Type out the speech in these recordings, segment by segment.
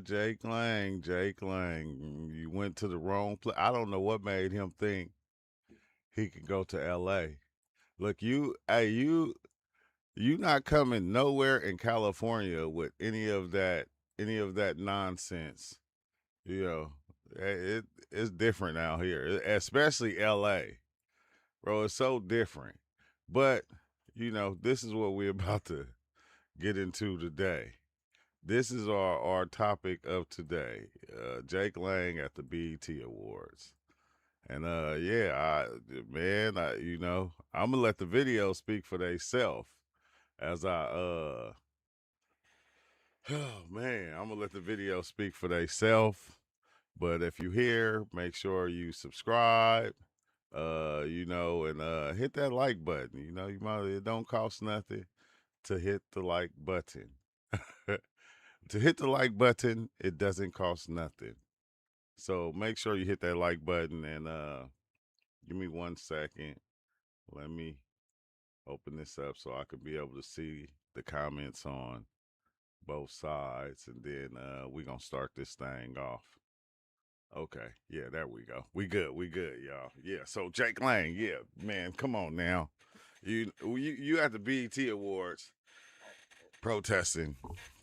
Jake Lang. Jake Lang. You went to the wrong place. I don't know what made him think he could go to L.A. Look, you not coming nowhere in California with any of that nonsense. You know, it's different out here, especially L.A. Bro, it's so different. But this is what we're about to get into today. This is our topic of today. Jake Lang at the BET Awards. And yeah, I'm gonna let the video speak for theyself as oh man, I'm gonna let the video speak for theyself. But if you here, make sure you subscribe, and hit that like button. It don't cost nothing to hit the like button. To hit the like button, it doesn't cost nothing. So make sure you hit that like button and give me 1 second. Let me open this up so I can be able to see the comments on both sides, and then we're gonna start this thing off. Okay, yeah, there we go. We good, y'all. Yeah, so Jake Lang, yeah, man, come on now. You at the BET Awards protesting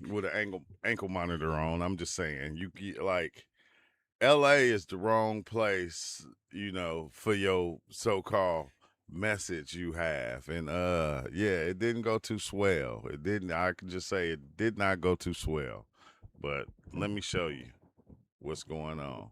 with an ankle monitor on. I'm just saying, like LA is the wrong place, for your so-called message you have. And yeah, it didn't go too swell. It didn't I can just say it did not go too swell. But let me show you what's going on.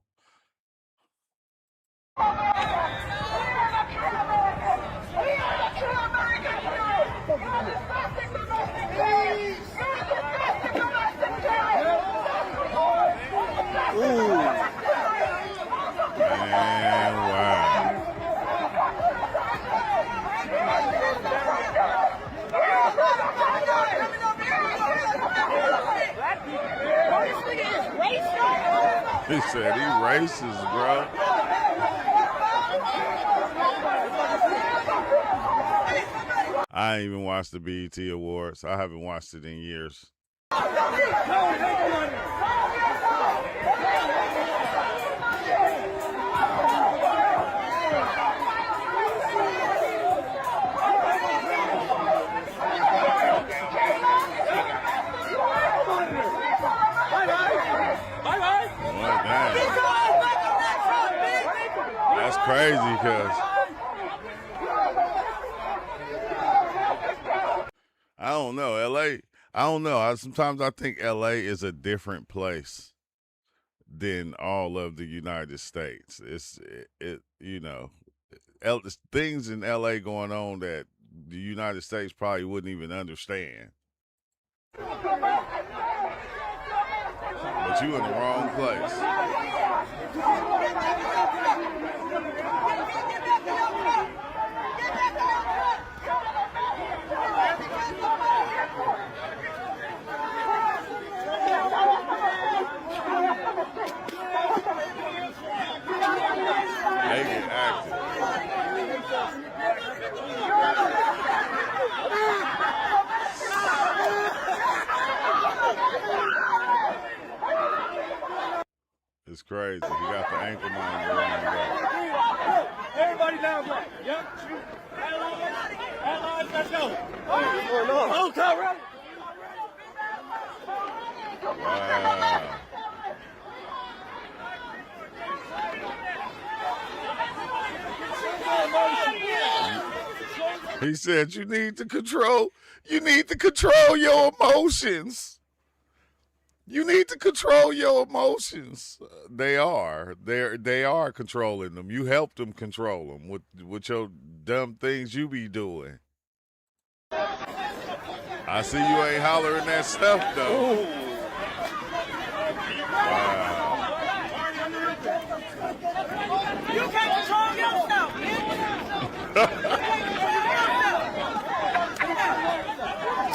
Ooh. Man, wow. He said he racist, bro. I ain't even watched the BET Awards. I haven't watched it in years. That's crazy, cause I don't know LA. I don't know. Sometimes I think LA is a different place than all of the United States. It's things in LA going on that the United States probably wouldn't even understand. But you in the wrong place. They get active. It's crazy. He got the ankle monitor on. Everybody down, bro. Yep. Headlines, let's go. Oh, come right. Wow. He said you need to control your emotions. You need to control your emotions. They are controlling them. You helped them control them with your dumb things you be doing. I see you ain't hollering that stuff though. Wow. You can't control yourself,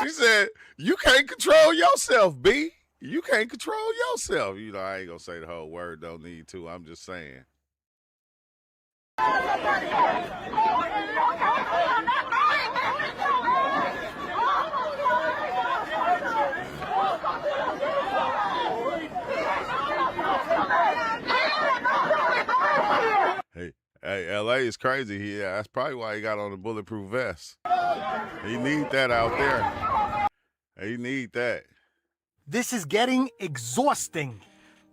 She said, you can't control yourself, B. You can't control yourself. I ain't gonna say the whole word, don't need to. I'm just saying. Hey, LA is crazy. Yeah, that's probably why he got on the bulletproof vest. He need that out there. He need that. This is getting exhausting,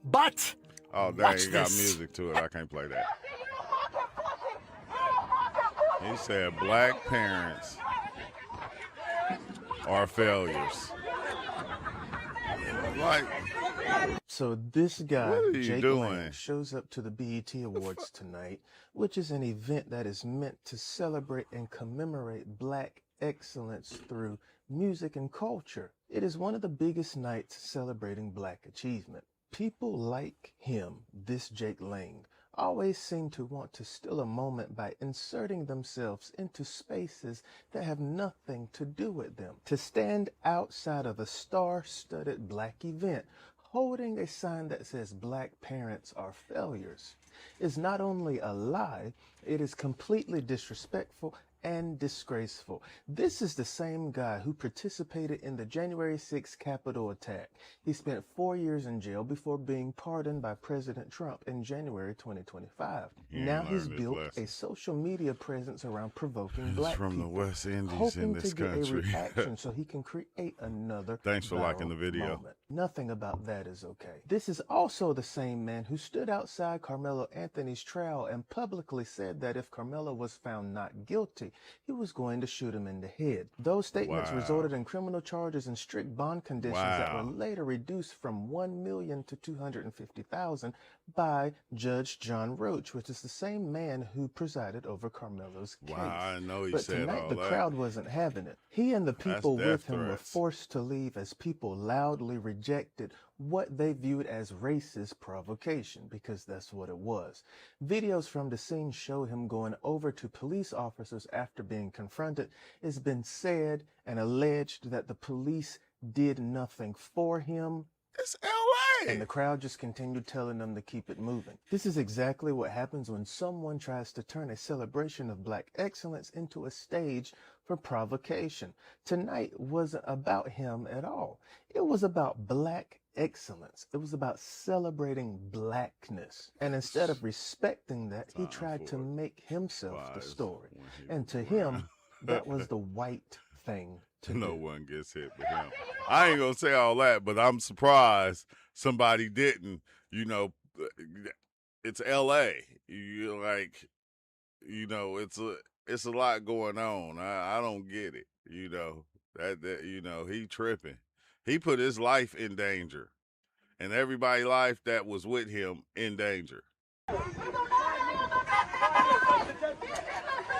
but Oh, dang, watch he got this. music to it. I can't play that. He said black parents are failures. Like, So this guy, what are you Jake doing? Lang, shows up to the BET Awards tonight, which is an event that is meant to celebrate and commemorate black excellence through music and culture. It is one of the biggest nights celebrating black achievement. People like him, this Jake Lang, always seem to want to steal a moment by inserting themselves into spaces that have nothing to do with them. To stand outside of a star-studded black event holding a sign that says black parents are failures is not only a lie, it is completely disrespectful and disgraceful. This is the same guy who participated in the January 6th Capitol attack. He spent 4 years in jail before being pardoned by President Trump in January 2025. Now he's built a social media presence around provoking black from people, the West Indies in hoping this to get country. a reaction so he can create another Thanks for liking the viral video. moment. Nothing about that is okay. This is also the same man who stood outside Carmelo Anthony's trial and publicly said that if Carmelo was found not guilty, he was going to shoot him in the head. Those statements resulted in criminal charges and strict bond conditions that were later reduced from $1 million to $250,000 by Judge John Roach, which is the same man who presided over Carmelo's case. I know he But said tonight all the that. crowd wasn't having it. He and the people That's with death him were threats. forced to leave as people loudly rejected what they viewed as racist provocation, because that's what it was. Videos from the scene show him going over to police officers after being confronted. It's been said and alleged that the police did nothing for him, It's LA. and the crowd just continued telling them to keep it moving. This is exactly what happens when someone tries to turn a celebration of black excellence into a stage for provocation. Tonight wasn't about him at all. It was about black excellence. It was about celebrating blackness. And instead of respecting that, he tried to make himself the story. And to him, that was the white thing to do. No one gets hit but him. I ain't gonna say all that, but I'm surprised somebody didn't. You know, it's LA. You like, you know, it's a lot going on. I don't get it. You know, that you know, he tripping. He put his life in danger, and everybody's life that was with him in danger.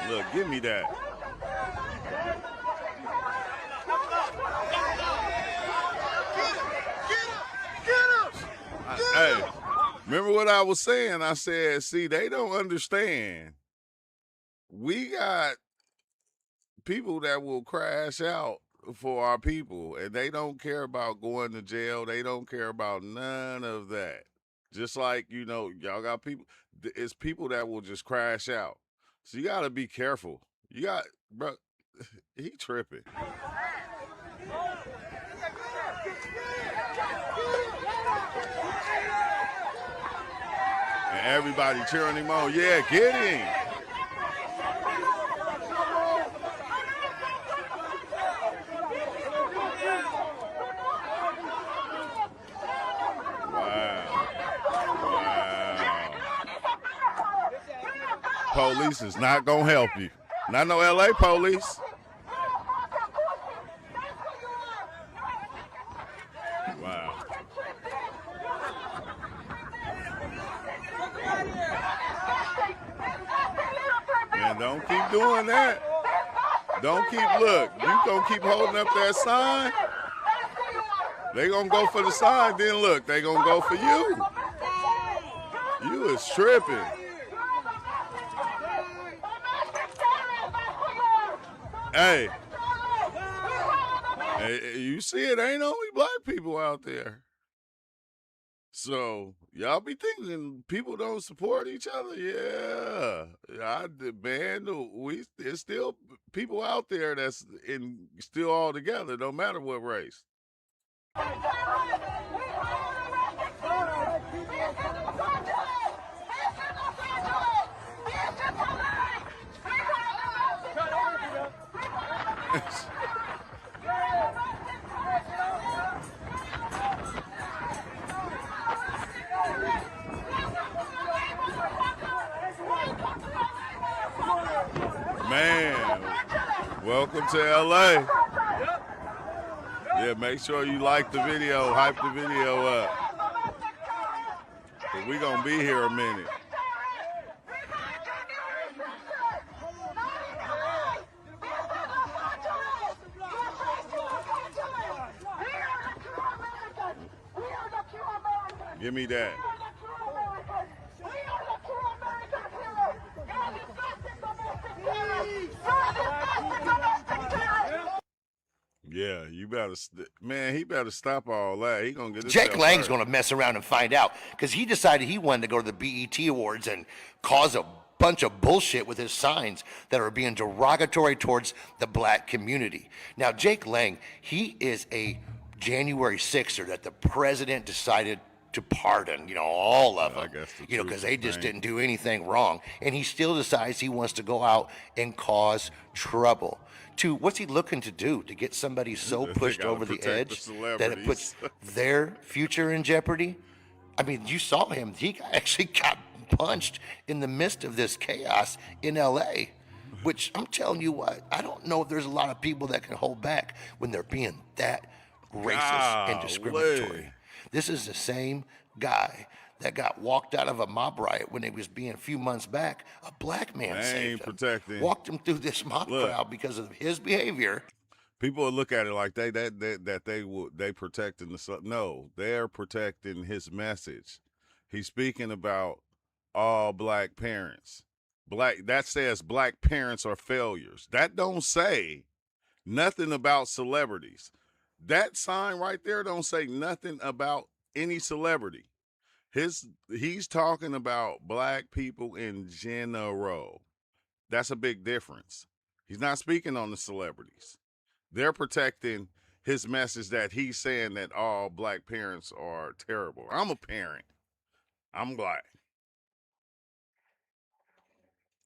Look, give me that. Hey, remember what I was saying? I said, see, they don't understand. We got people that will crash out for our people, and they don't care about going to jail. They don't care about none of that. Just like, you know, y'all got people, it's people that will just crash out. So you got to be careful. You got, bro, he tripping. And everybody cheering him on. Yeah, get him. Police is not gonna help you. Not no LA police. Wow. Man, don't keep doing that. Don't keep, look, you gonna keep holding up that sign. They gonna go for the sign, then look, they gonna go for you. You is tripping. Hey, you see it ain't only black people out there. So y'all be thinking people don't support each other? Yeah, man, there's still people out there that's still all together, no matter what race. Man, welcome to LA. Yeah, make sure you like the video, hype the video up. Cause we gonna be here a minute. Give me that. Yeah, you better, man. He better stop all that. He gonna get Jake Lang's hurt. going to mess around and find out because he decided he wanted to go to the BET Awards and cause a bunch of bullshit with his signs that are being derogatory towards the black community. Now, Jake Lang, he is a January 6er that the president decided to pardon, all of them, I guess because they just didn't do anything wrong. And he still decides he wants to go out and cause trouble. What's he looking to do? To get somebody so pushed over the edge that it puts their future in jeopardy? I mean, you saw him. He actually got punched in the midst of this chaos in LA, which I'm telling you what, I don't know if there's a lot of people that can hold back when they're being that racist and discriminatory. This is the same guy that got walked out of a mob riot when he was being a few months back. A black man saved him. Walked him through this mob crowd because of his behavior. People will look at it like they protecting the. No, they're protecting his message. He's speaking about all black parents. That says black parents are failures. That don't say nothing about celebrities. That sign right there don't say nothing about any celebrity. He's talking about black people in general. That's a big difference. He's not speaking on the celebrities. They're protecting his message that he's saying that all black parents are terrible. I'm a parent. I'm black.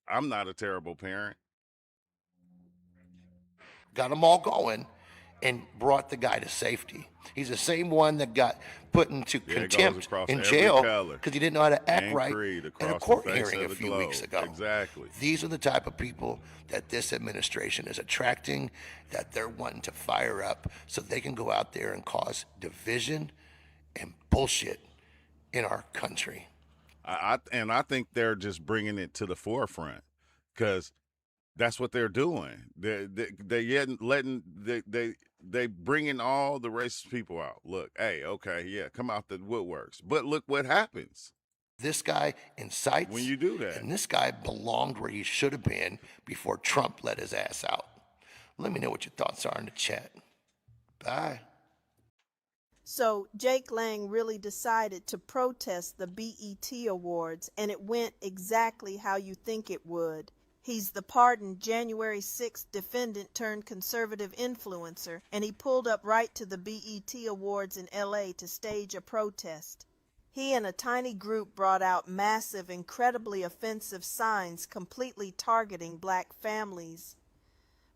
I'm not a terrible parent. Got them all going and brought the guy to safety. He's the same one that got put into contempt in jail because he didn't know how to act right at a court hearing a few weeks ago. Exactly. These are the type of people that this administration is attracting, that they're wanting to fire up so they can go out there and cause division and bullshit in our country. I think they're just bringing it to the forefront because that's what they're doing. They bringing all the racist people out. Look, hey, okay, yeah, come out the woodworks. But look what happens. This guy incites when you do that. And this guy belonged where he should have been before Trump let his ass out. Let me know what your thoughts are in the chat. Bye. So Jake Lang really decided to protest the BET Awards, and it went exactly how you think it would. He's the pardoned January 6th defendant turned conservative influencer, and he pulled up right to the BET Awards in LA to stage a protest. He and a tiny group brought out massive, incredibly offensive signs completely targeting black families.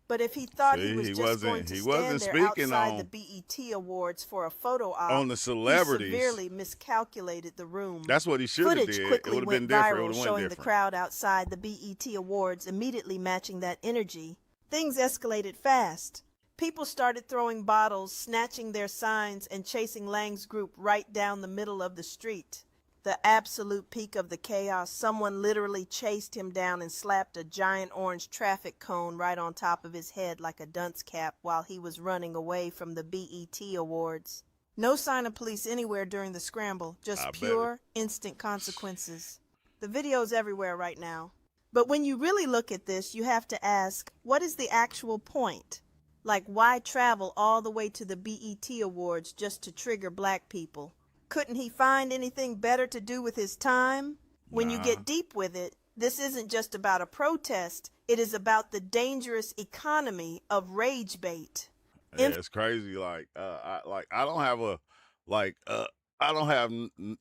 But if he thought he was just going to stand there outside the BET Awards for a photo op, on the celebrities, he severely miscalculated the room. That's what he should have did. Footage quickly went viral showing the crowd outside the BET Awards immediately matching that energy. Things escalated fast. People started throwing bottles, snatching their signs, and chasing Lang's group right down the middle of the street. The absolute peak of the chaos, someone literally chased him down and slapped a giant orange traffic cone right on top of his head like a dunce cap while he was running away from the BET Awards. No sign of police anywhere during the scramble, just pure, instant consequences. The video's everywhere right now. But when you really look at this, you have to ask, what is the actual point? Like, why travel all the way to the BET Awards just to trigger black people? Couldn't he find anything better to do with his time? When you get deep with it, this isn't just about a protest. It is about the dangerous economy of rage bait. Yeah, it's crazy.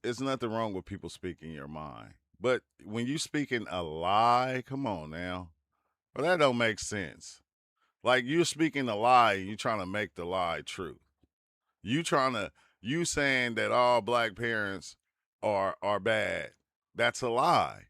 It's nothing wrong with people speaking your mind. But when you speaking a lie, come on now. Well, that don't make sense. Like you're speaking a lie, and you trying to make the lie true. You saying that all black parents are bad. That's a lie.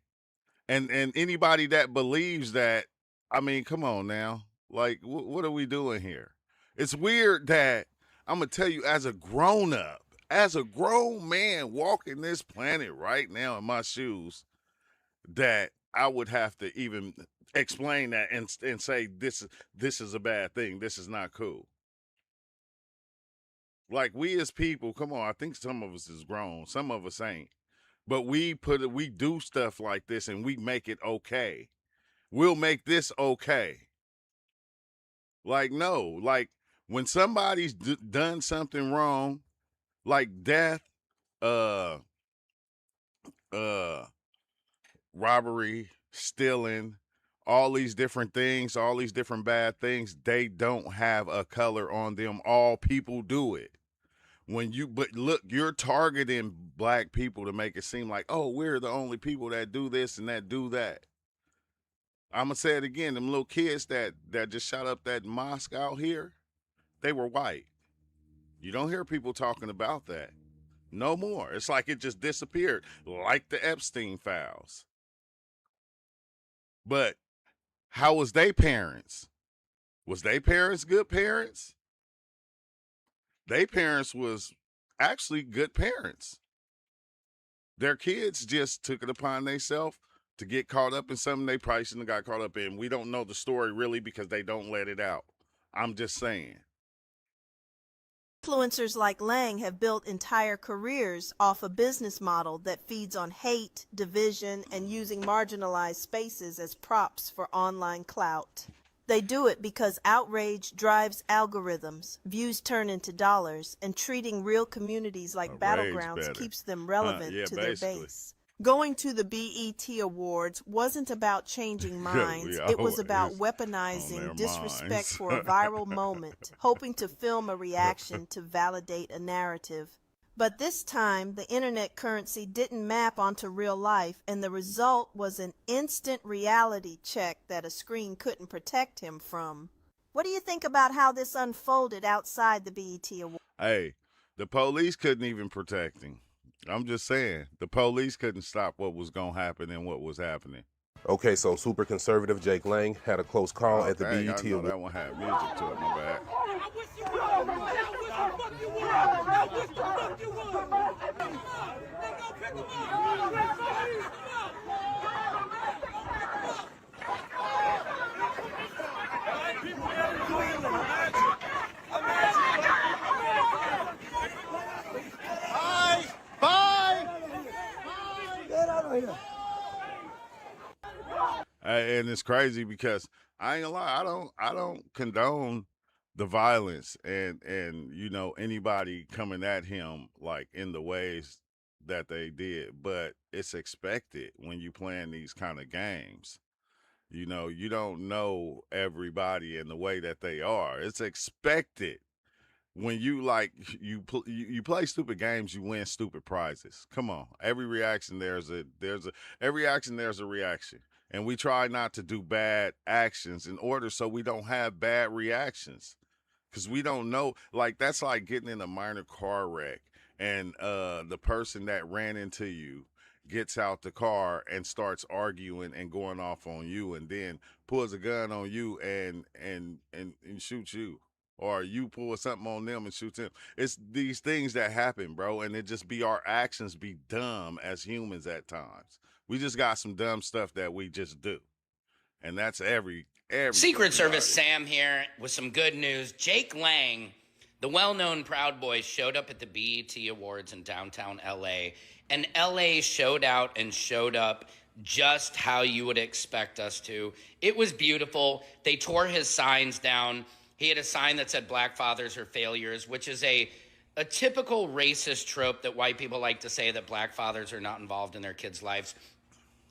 And anybody that believes that, I mean, come on now. Like, what are we doing here? It's weird that I'm gonna tell you, as a grown up, as a grown man walking this planet right now in my shoes, that I would have to even explain that and say this is a bad thing. This is not cool. Like we as people, come on. I think some of us is grown, some of us ain't. But we do stuff like this and we make it okay. We'll make this okay. Like no, like when somebody's done something wrong, like death, uh, uh, robbery, stealing, all these different things, all these different bad things, they don't have a color on them. All people do it. But look, you're targeting black people to make it seem like, oh, we're the only people that do this and that do that. I'm gonna say it again. Them little kids that just shot up that mosque out here, they were white. You don't hear people talking about that no more. It's like it just disappeared, like the Epstein files. But how was they parents? Was they parents good parents? They parents was actually good parents. Their kids just took it upon themselves to get caught up in something they probably shouldn't have got caught up in. We don't know the story really because they don't let it out. I'm just saying. Influencers like Lang have built entire careers off a business model that feeds on hate, division, and using marginalized spaces as props for online clout. They do it because outrage drives algorithms, views turn into dollars, and treating real communities like battlegrounds keeps them relevant to their base. Going to the BET Awards wasn't about changing minds. It was about weaponizing disrespect for a viral moment, hoping to film a reaction to validate a narrative. But this time, the internet currency didn't map onto real life, and the result was an instant reality check that a screen couldn't protect him from. What do you think about how this unfolded outside the BET Awards? Hey, the police couldn't even protect him. I'm just saying, the police couldn't stop what was going to happen and what was happening. Okay, so super conservative Jake Lang had a close call at the BET Awards. That one had music to it, my bad. And it's crazy because I ain't gonna lie, I don't condone the violence and you know anybody coming at him like in the ways that they did, but it's expected when you playing these kind of games. You know, you don't know everybody in the way that they are. It's expected. When you like you play stupid games, you win stupid prizes. Come on, every reaction there's a every action there's a reaction, and we try not to do bad actions in order so we don't have bad reactions, because we don't know. Like that's like getting in a minor car wreck, and the person that ran into you gets out the car and starts arguing and going off on you, and then pulls a gun on you and shoots you. Or you pull something on them and shoot them. It's these things that happen, bro, and it just be our actions be dumb as humans at times. We just got some dumb stuff that we just do, and that's every Secret Service Sam here with some good news. Jake Lang, the well-known Proud Boy, showed up at the BET Awards in downtown LA, and LA showed out and showed up just how you would expect us to. It was beautiful. They tore his signs down. He had a sign that said black fathers are failures, which is a typical racist trope that white people like to say, that black fathers are not involved in their kids' lives,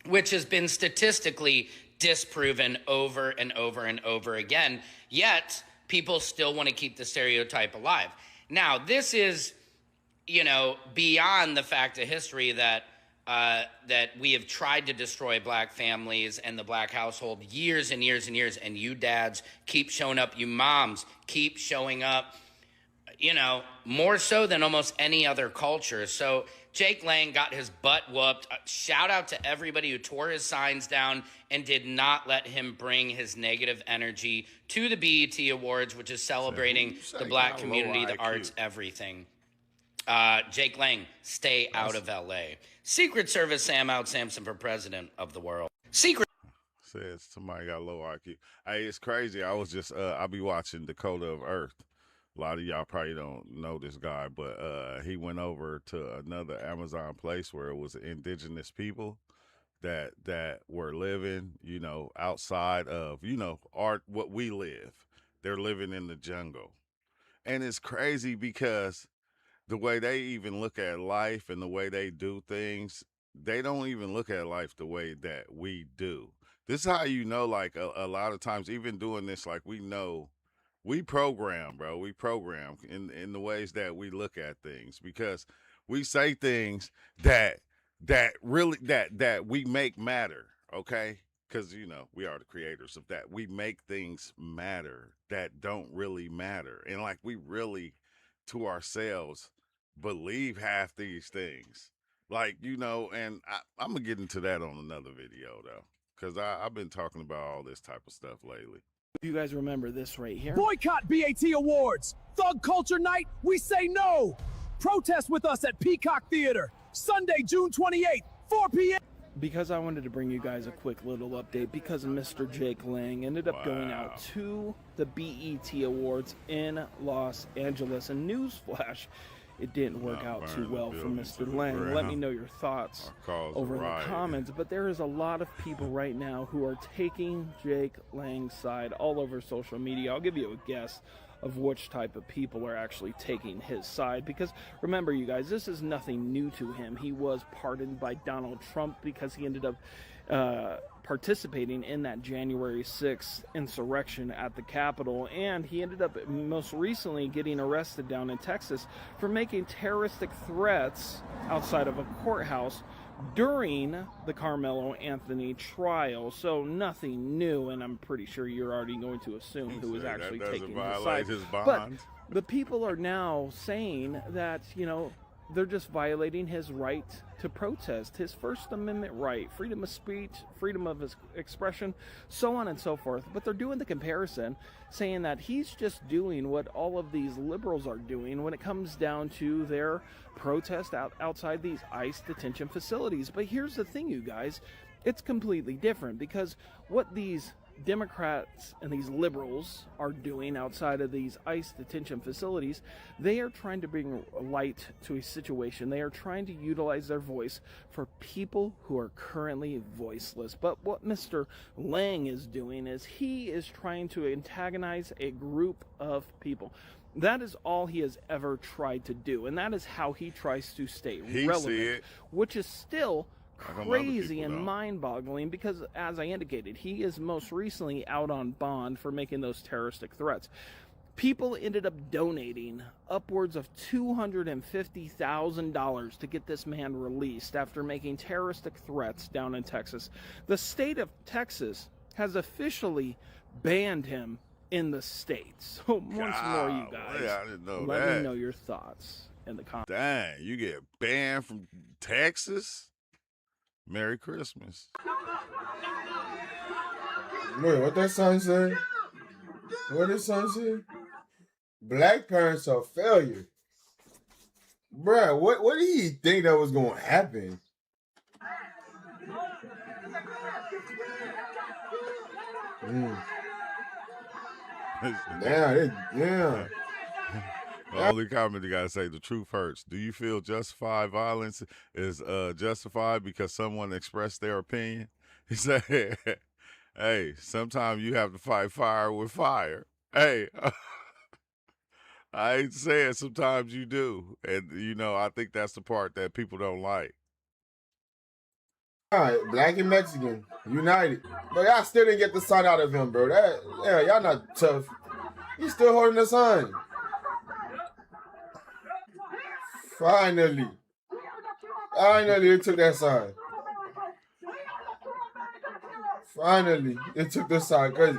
which has been statistically disproven over and over and over again. Yet people still want to keep the stereotype alive. Now, this is, you know, beyond the fact of history that that we have tried to destroy black families and the black household years and years and years, and you dads keep showing up, you moms keep showing up, you know, more so than almost any other culture. So Jake Lang got his butt whooped. Shout out to everybody who tore his signs down and did not let him bring his negative energy to the BET Awards, which is celebrating the black community, the arts, everything. Jake Lang, stay out of LA. Secret Service Sam out Samson for president of the world. Secret says somebody got low IQ. Hey, it's crazy. I was just I be watching Dakota of Earth. A lot of y'all probably don't know this guy, but he went over to another Amazon place where it was indigenous people that were living, you know, outside of, you know, what we live. They're living in the jungle. And it's crazy because the way they even look at life and the way they do things, they don't even look at life the way that we do. This is how you know, like a lot of times, even doing this, like we know, we program, bro. We program in the ways that we look at things because we say things that really that we make matter, okay? Because, you know, we are the creators of that. We make things matter that don't really matter. And like we really, to ourselves, believe half these things. Like, you know, and I'm going to get into that on another video, though, because I've been talking about all this type of stuff lately. You guys remember this right here? Boycott BAT Awards. Thug Culture Night, we say no. Protest with us at Peacock Theater, Sunday, June 28th, 4 p.m. Because I wanted to bring you guys a quick little update because Mr. Jake Lang ended up going out to the BET Awards in Los Angeles. And newsflash, it didn't work out too well for Mr. Lang. Let me know your thoughts over in the comments. But there is a lot of people right now who are taking Jake Lang's side all over social media. I'll give you a guess of which type of people are actually taking his side. Because remember, you guys, this is nothing new to him. He was pardoned by Donald Trump because he ended up participating in that January 6th insurrection at the Capitol, and he ended up most recently getting arrested down in Texas for making terroristic threats outside of a courthouse during the Carmelo Anthony trial. So nothing new, and I'm pretty sure you're already going to assume who is actually taking his side. But the people are now saying that, you know, they're just violating his right to protest, his First Amendment right, freedom of speech, freedom of expression, so on and so forth. But they're doing the comparison, saying that he's just doing what all of these liberals are doing when it comes down to their protest outside these ICE detention facilities. But here's the thing, you guys, it's completely different, because what these Democrats and these liberals are doing outside of these ICE detention facilities, they are trying to bring light to a situation. They are trying to utilize their voice for people who are currently voiceless. But what Mr. Lang is doing is he is trying to antagonize a group of people. That is all he has ever tried to do, and that is how he tries to stay relevant, which is still crazy and mind-boggling, because as I indicated, he is most recently out on bond for making those terroristic threats. People ended up donating upwards of $250,000 to get this man released after making terroristic threats down in Texas. The state of Texas has officially banned him in the state. So once more, you guys, I didn't know let me know your thoughts in the comments. Dang, you get banned from Texas? Merry Christmas. Wait, what that son say? What did son say? Black parents are failure. Bruh, what did he think that was going to happen? Yeah. The only comment you gotta say, the truth hurts. Do you feel justified violence is justified because someone expressed their opinion? He said, hey, sometimes you have to fight fire with fire. Hey, I ain't saying sometimes you do. And, you know, I think that's the part that people don't like. All right, black and Mexican, united. But y'all still didn't get the sun out of him, bro. Y'all not tough. He's still holding the sun. Finally. Finally, they took that sign. Finally, they took the sign because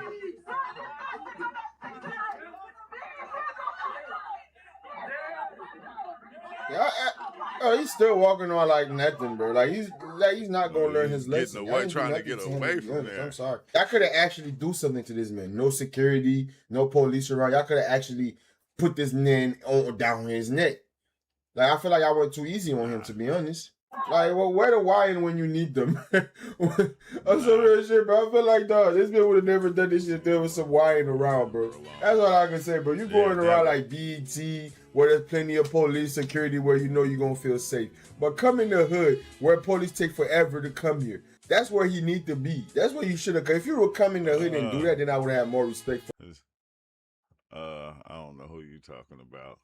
he's still walking on like nothing, bro. Like he's not gonna learn his lesson. Getting away, trying to get away from there. I'm sorry. Y'all could have actually do something to this man. No security, no police around. Y'all could have actually put this man on down his neck. Like I feel like I went too easy on him, to be honest. Like, well, where the wine when you need them? I'm so real shit, bro. I feel like, dog, this man would have never done this shit if there was some wine around, bro. That's all I can say, bro. You going around like BET, where there's plenty of police security, where you know you're going to feel safe. But come in the hood, where police take forever to come here. That's where he need to be. That's where you should have. If you would come in the hood and do that, then I would have more respect for I don't know who you talking about.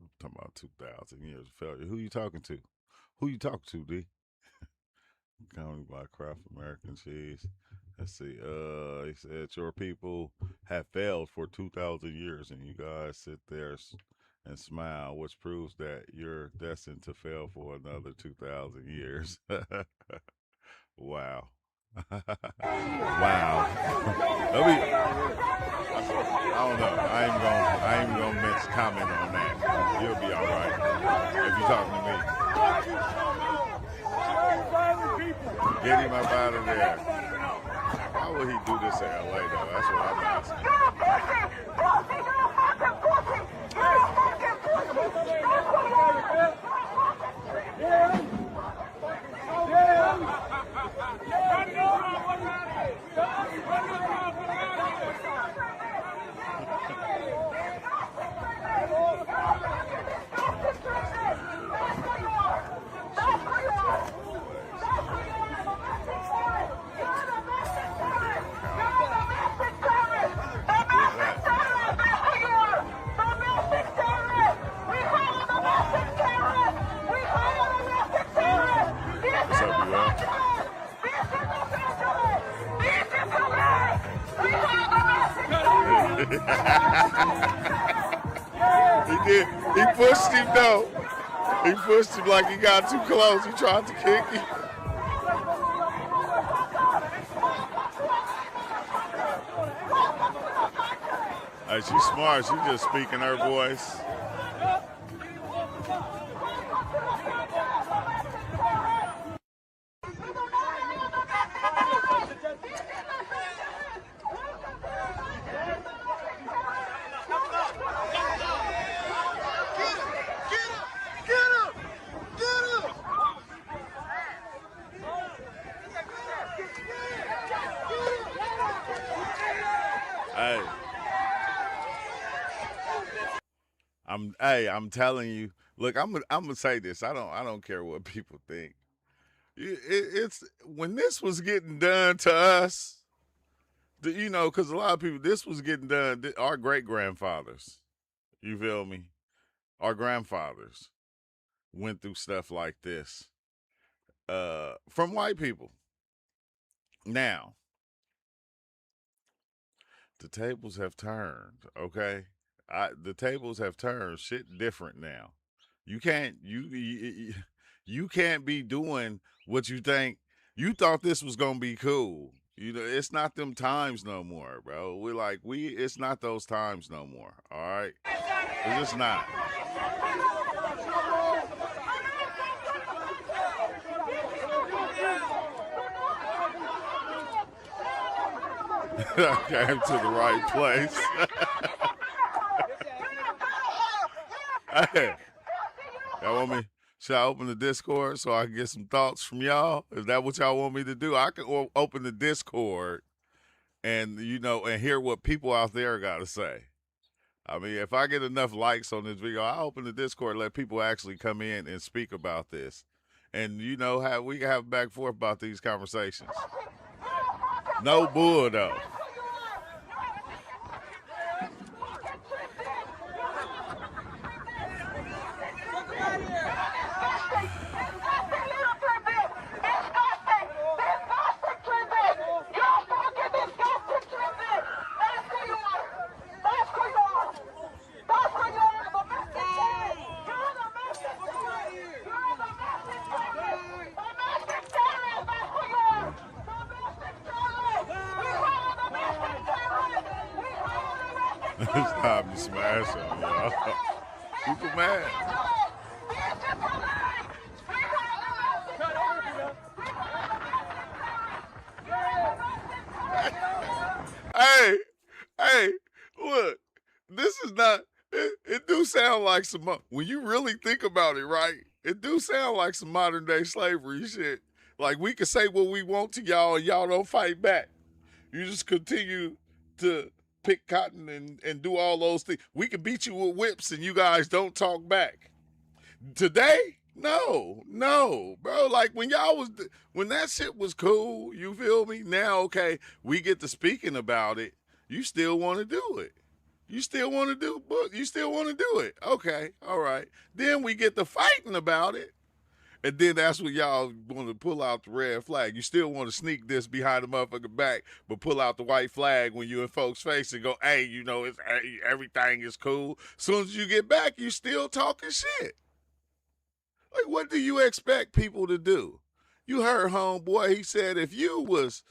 I'm talking about 2,000 years of failure. Who you talking to? Who you talking to, D? Comedy by Craft American Cheese. Let's see. He said your people have failed for 2,000 years, and you guys sit there and smile, which proves that you're destined to fail for another 2,000 years. Wow. Wow. I don't know. I ain't gonna mention comment on that. You'll be all right if you talking to me. Get him up out of there. Why would he do this in LA though? That's what I'm asking. He did. He pushed him though. He pushed him like he got too close. He tried to kick him. Hey, she's smart. She's just speaking her voice. I'm telling you. Look, I'm gonna say this. I don't care what people think. It's when this was getting done to us, you know, because a lot of people, this was getting done. Our great grandfathers, you feel me? Our grandfathers went through stuff like this from white people. Now, the tables have turned. Okay. The tables have turned. Shit different now. You can't you can't be doing what you think. You thought this was gonna be cool. You know, it's not them times no more, bro. It's not those times no more. All right, it's just not. I came to the right place. Hey, y'all want me? Should I open the Discord so I can get some thoughts from y'all? Is that what y'all want me to do? I can open the Discord and, you know, and hear what people out there got to say. I mean, if I get enough likes on this video, I'll open the Discord and let people actually come in and speak about this. And, you know, we can have back and forth about these conversations. No bull, though. It's time to smash them, y'all. People mad. Hey, hey, look, this is not, it do sound like some, when you really think about it, right? It do sound like some modern day slavery shit. Like we can say what we want to y'all and y'all don't fight back. You just continue to pick cotton and do all those things. We can beat you with whips and you guys don't talk back. Today, no, bro. Like when that shit was cool, you feel me? Now, okay, we get to speaking about it. You still want to do it. You still want to do it. Okay, all right. Then we get to fighting about it. And then that's when y'all want to pull out the red flag. You still want to sneak this behind the motherfucker back, but pull out the white flag when you in folks' face and go, hey, everything is cool. As soon as you get back, you still talking shit. Like, what do you expect people to do? You heard homeboy, he said if you was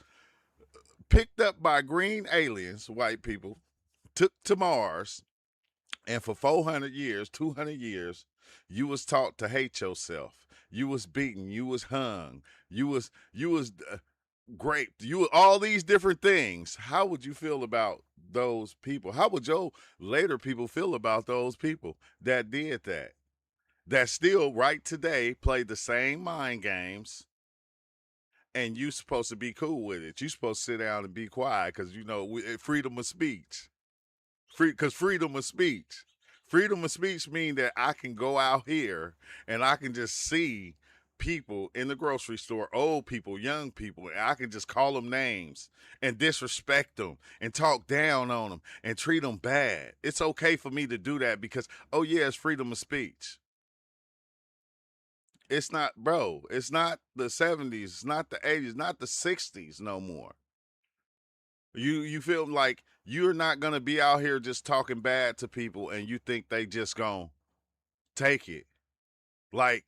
picked up by green aliens, white people, took to Mars, and for 400 years, 200 years, you was taught to hate yourself. You was beaten, you was hung, you was raped, you all these different things. How would you feel about those people? How would your later people feel about those people that did that? That still right today play the same mind games, and you supposed to be cool with it. You supposed to sit down and be quiet because freedom of speech. Freedom of speech. Freedom of speech mean that I can go out here and I can just see people in the grocery store, old people, young people, and I can just call them names and disrespect them and talk down on them and treat them bad. It's okay for me to do that because, oh yeah, it's freedom of speech. It's not, bro, it's not the 70s, it's not the 80s, not the 60s no more. You feel like you're not going to be out here just talking bad to people and you think they just going to take it. Like,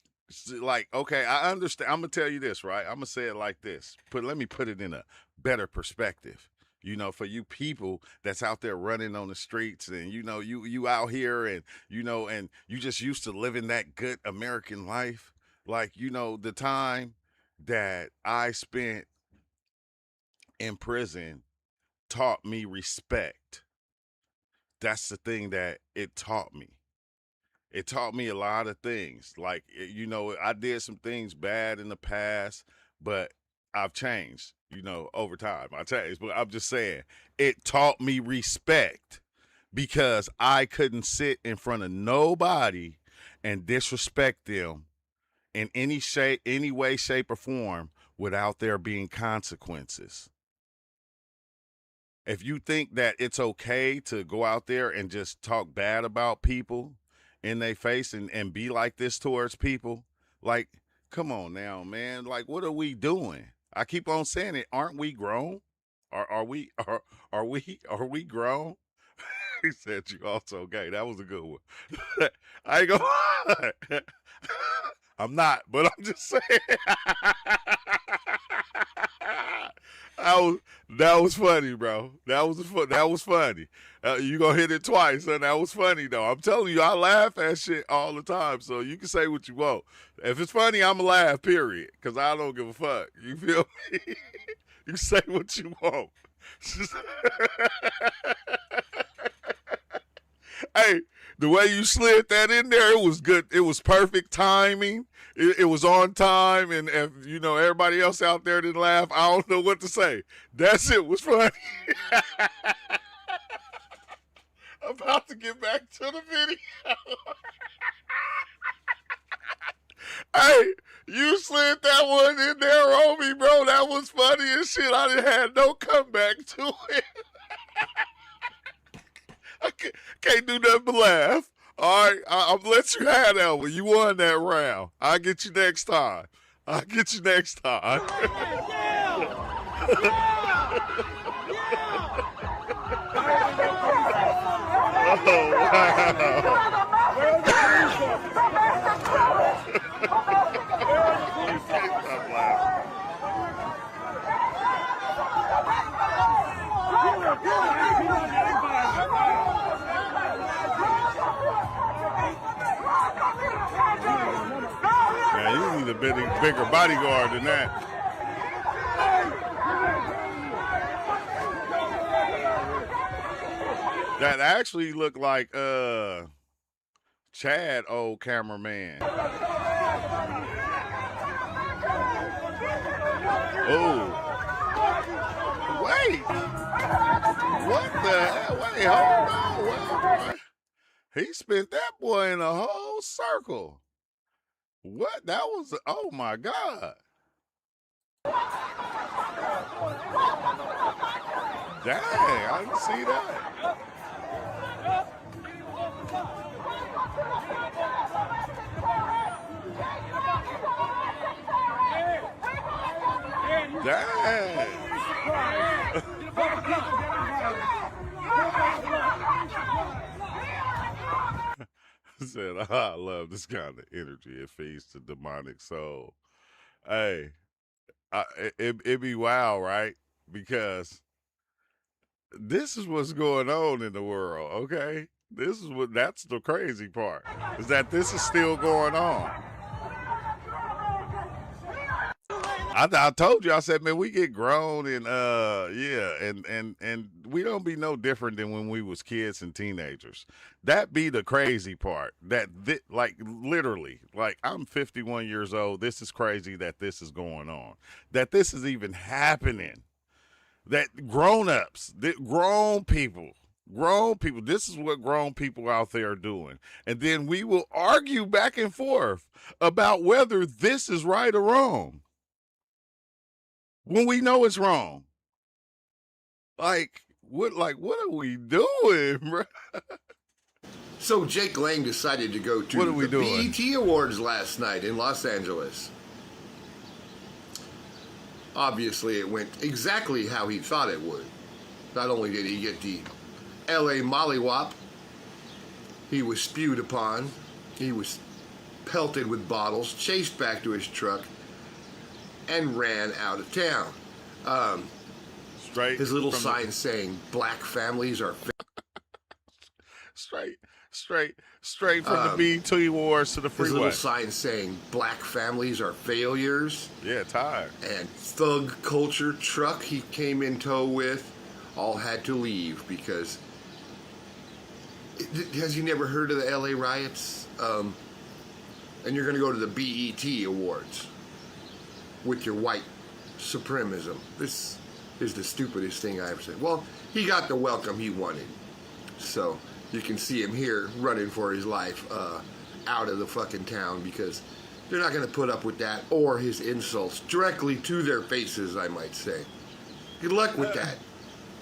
okay, I understand. I'm going to tell you this, right? I'm going to say it like this. Let me put it in a better perspective. For you people that's out there running on the streets and, you out here and, and you just used to living that good American life. Like, the time that I spent in prison taught me respect. That's the thing that it taught me. It taught me a lot of things. Like, I did some things bad in the past, but I've changed, over time. I changed, but I'm just saying it taught me respect because I couldn't sit in front of nobody and disrespect them in any shape, any way, shape, or form without there being consequences. If you think that it's okay to go out there and just talk bad about people in their face and be like this towards people, like, come on now, man. Like, what are we doing? I keep on saying it. Aren't we grown? Are we grown? He said you also gay. That was a good one. I ain't gonna I'm not, but I'm just saying. That was funny, bro. That was funny. You gonna hit it twice, and that was funny though. I'm telling you, I laugh at shit all the time, so you can say what you want. If it's funny, I'ma laugh. Period. Cause I don't give a fuck. You feel me? You say what you want. Hey, the way you slid that in there, it was good. It was perfect timing. It was on time, and if everybody else out there didn't laugh, I don't know what to say. That shit was funny. I'm about to get back to the video. Hey, you slid that one in there on me, bro. That was funny as shit. I didn't have no comeback to it. I can't do nothing but laugh. All right, I'll let you have that one. You won that round. I'll get you next time. Oh, wow. bigger bodyguard than that. That actually looked like Chad, old cameraman. Oh, wait. What the hell? Wait, hold on. What? He spent that boy in a whole circle. What? That was, oh my God. Dang, I didn't see that. Dang. Said, I love this kind of energy. It feeds the demonic soul. Hey, it be wild, right? Because this is what's going on in the world, okay? That's the crazy part, is that this is still going on. I told you, I said, man, we get grown and and we don't be no different than when we was kids and teenagers. That be the crazy part. Like literally, like I'm 51 years old. This is crazy that this is going on. That this is even happening. That grown-ups, grown people, this is what grown people out there are doing. And then we will argue back and forth about whether this is right or wrong, when we know it's wrong. Like what are we doing, bro? So Jake Lang decided to go to the BET Awards last night in Los Angeles. Obviously, it went exactly how he thought it would. Not only did he get the LA mollywop, he was spewed upon, he was pelted with bottles, chased back to his truck, and ran out of town. His little sign saying black families are straight from the BET Awards to the freeway. His little sign saying black families are failures. Yeah, tired. And thug culture truck he came in tow with all had to leave because has you never heard of the LA riots? And you're going to go to the BET Awards with your white supremacism. This is the stupidest thing I ever said. Well, he got the welcome he wanted. So you can see him here running for his life out of the fucking town because they're not going to put up with that or his insults directly to their faces, I might say. Good luck with that.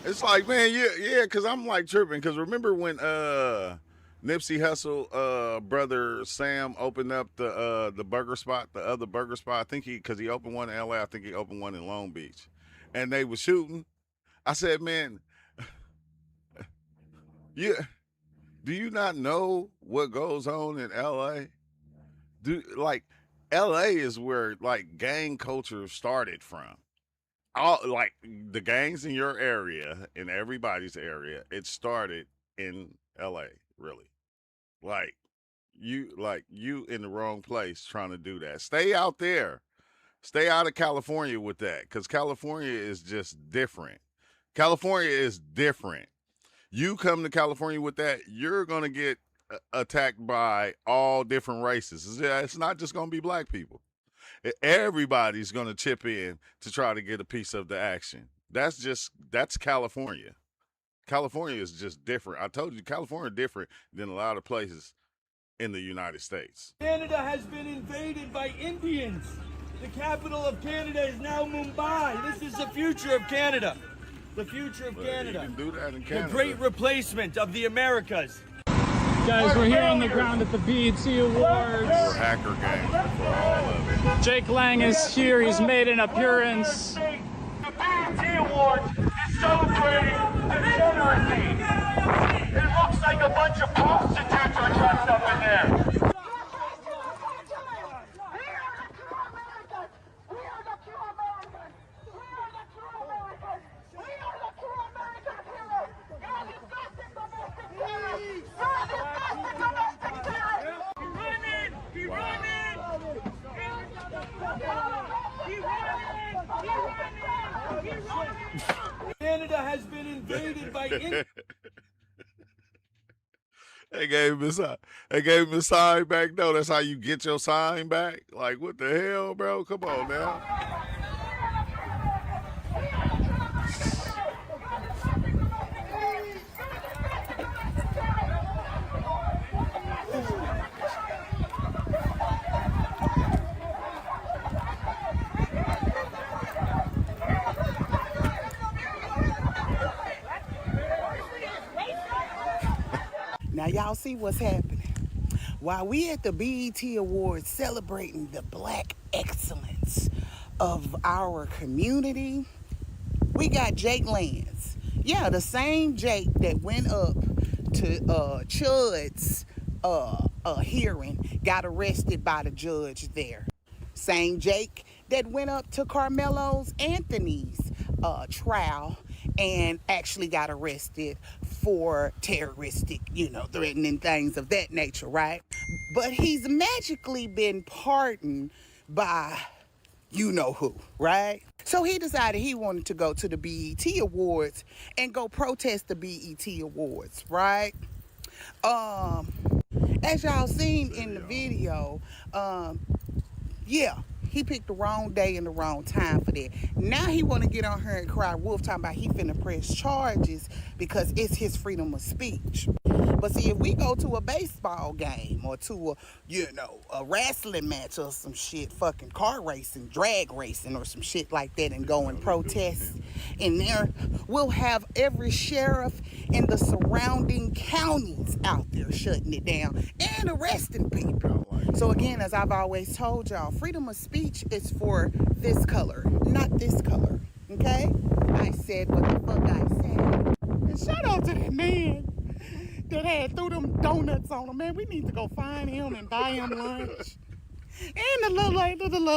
It's like, man, yeah, because I'm like tripping. Because remember when Nipsey Hussle brother Sam opened up the burger spot, the other burger spot? I think because he opened one in LA. I think he opened one in Long Beach, and they were shooting. I said, man, do you not know what goes on in LA? LA is where like gang culture started from. All like the gangs in your area, in everybody's area, it started in LA, really. Like you in the wrong place trying to do that. Stay out there. Stay out of California with that, because California is just different. California is different. You come to California with that, you're going to get attacked by all different races. It's not just going to be black people. Everybody's going to chip in to try to get a piece of the action. That's California. California is just different. I told you, California is different than a lot of places in the United States. Canada has been invaded by Indians. The capital of Canada is now Mumbai. This is the future of Canada. The future of Canada. You can do that in Canada. The great replacement of the Americas. Guys, we're here on the ground at the BET Awards. We're hacker gang for all of it. Jake Lang is here. He's made an appearance. The BET Awards is celebrating degeneracy. It looks like a bunch of prostitutes are dressed up in there. Canada has been invaded by They gave him his sign. They gave him his sign back. No, that's how you get your sign back. Like, what the hell, bro? Come on now. Now y'all see what's happening. While we at the BET Awards celebrating the black excellence of our community, we got Jake Lance. Yeah, the same Jake that went up to Chud's hearing, got arrested by the judge there. Same Jake that went up to Carmelo's Anthony's trial and actually got arrested for terroristic, threatening things of that nature, right? But he's magically been pardoned by you know who, right? So he decided he wanted to go to the BET Awards and go protest the BET Awards, right? As y'all seen in the video, yeah, he picked the wrong day and the wrong time for that. Now he want to get on here and cry wolf, talking about he finna press charges because it's his freedom of speech. But see, if we go to a baseball game or to a wrestling match or some shit, fucking car racing, drag racing or some shit like that, and go and protest in there, we'll have every sheriff in the surrounding counties out there shutting it down and arresting people. So again, as I've always told y'all, freedom of speech is for this color, not this color, okay? I said what the fuck I said. And shout out to that man that had threw them donuts on him. Man, we need to go find him and buy him lunch. And the little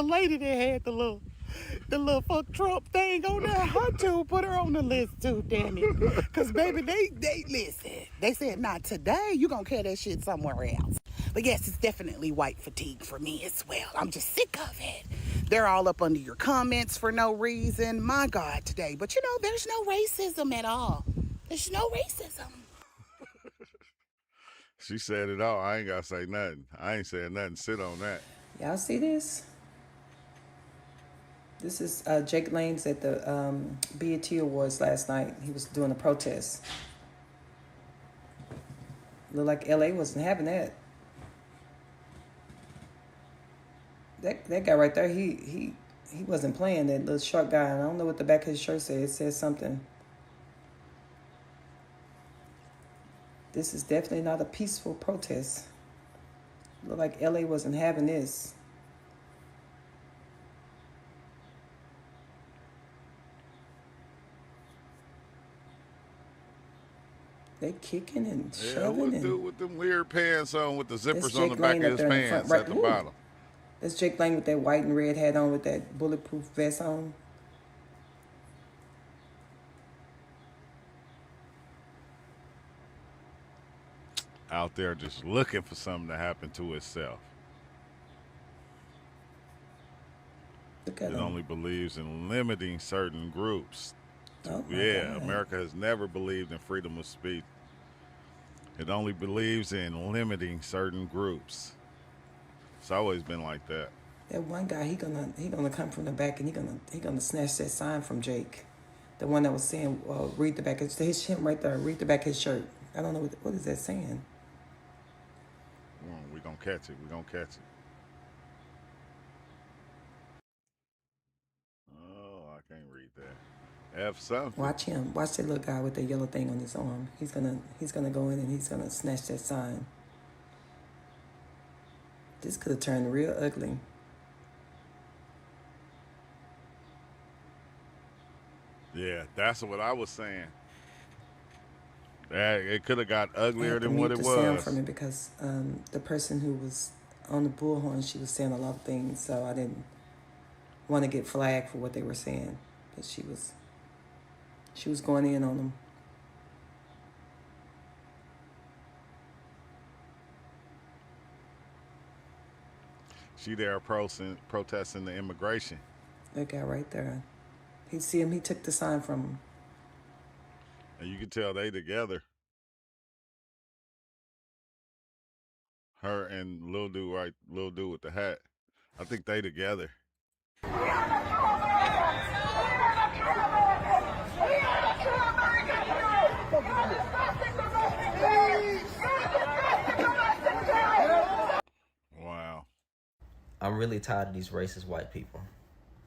lady that had the little fuck Trump thing on there, her too, put her on the list too, damn it. Cause baby, they listen. They said, not today, you gonna carry that shit somewhere else. But yes, it's definitely white fatigue for me as well. I'm just sick of it. They're all up under your comments for no reason. My God, today. But there's no racism at all. There's no racism. She said it all. I ain't got to say nothing. I ain't saying nothing. Sit on that. Y'all see this? This is Jake Lane's at the BET Awards last night. He was doing a protest. Looked like LA wasn't having that. That guy right there, he wasn't playing, that little short guy. And I don't know what the back of his shirt said. It says something. This is definitely not a peaceful protest. Looked like LA wasn't having this. They kicking and shoving. Yeah, dude with them weird pants on with the zippers on the back of his pants at the bottom. That's Jake Lane with that white and red hat on with that bulletproof vest on. Out there just looking for something to happen to itself. Look at it him. Only believes in limiting certain groups. Oh yeah, God. America has never believed in freedom of speech. It only believes in limiting certain groups. It's always been like that. That one guy, he gonna come from the back and he gonna snatch that sign from Jake. The one that was saying, read the back of his him right there, read the back of his shirt. I don't know what is that saying. We're gonna catch it. We're gonna catch it. Oh, I can't read that. F something. Watch him. Watch that little guy with the yellow thing on his arm. He's gonna go in and he's gonna snatch that sign. This could have turned real ugly. Yeah, that's what I was saying. It could have got uglier than what it was. Sound from it because the person who was on the bullhorn, she was saying a lot of things, so I didn't want to get flagged for what they were saying. But she was going in on them. She there protesting the immigration. That guy right there. He see him, he took the sign from him. And you can tell they together. Her and Lil Dude, right? Lil Dude with the hat. I think they together. Wow. I'm really tired of these racist white people.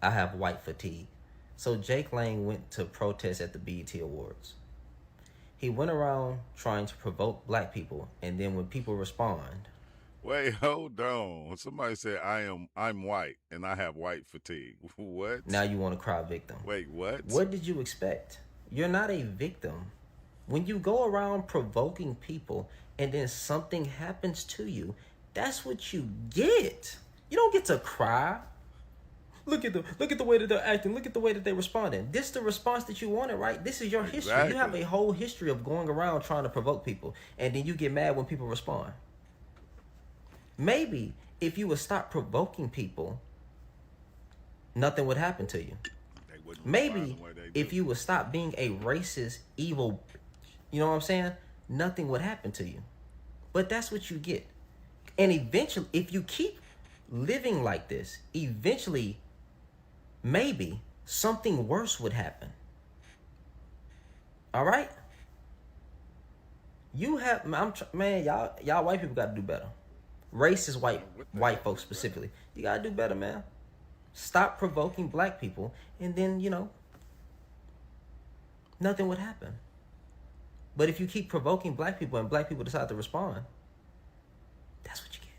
I have white fatigue. So Jake Lang went to protest at the BET Awards. He went around trying to provoke black people, and then when people respond... Wait, hold on. Somebody said I'm white and I have white fatigue. What? Now you want to cry victim. Wait, what? What did you expect? You're not a victim. When you go around provoking people and then something happens to you, that's what you get. You don't get to cry. Look at the way that they're acting. Look at the way that they're responding. This is the response that you wanted, right? This is your history. You have a whole history of going around trying to provoke people, and then you get mad when people respond. Maybe if you would stop provoking people, nothing would happen to you. Maybe if you would stop being a racist, evil, you know what I'm saying? Nothing would happen to you. But that's what you get. And eventually, if you keep living like this, eventually, maybe something worse would happen. All right? You have, man, y'all white people got to do better. Racist white folks specifically. You got to do better, man. Stop provoking black people, and then, you know, nothing would happen. But if you keep provoking black people and black people decide to respond, that's what you get.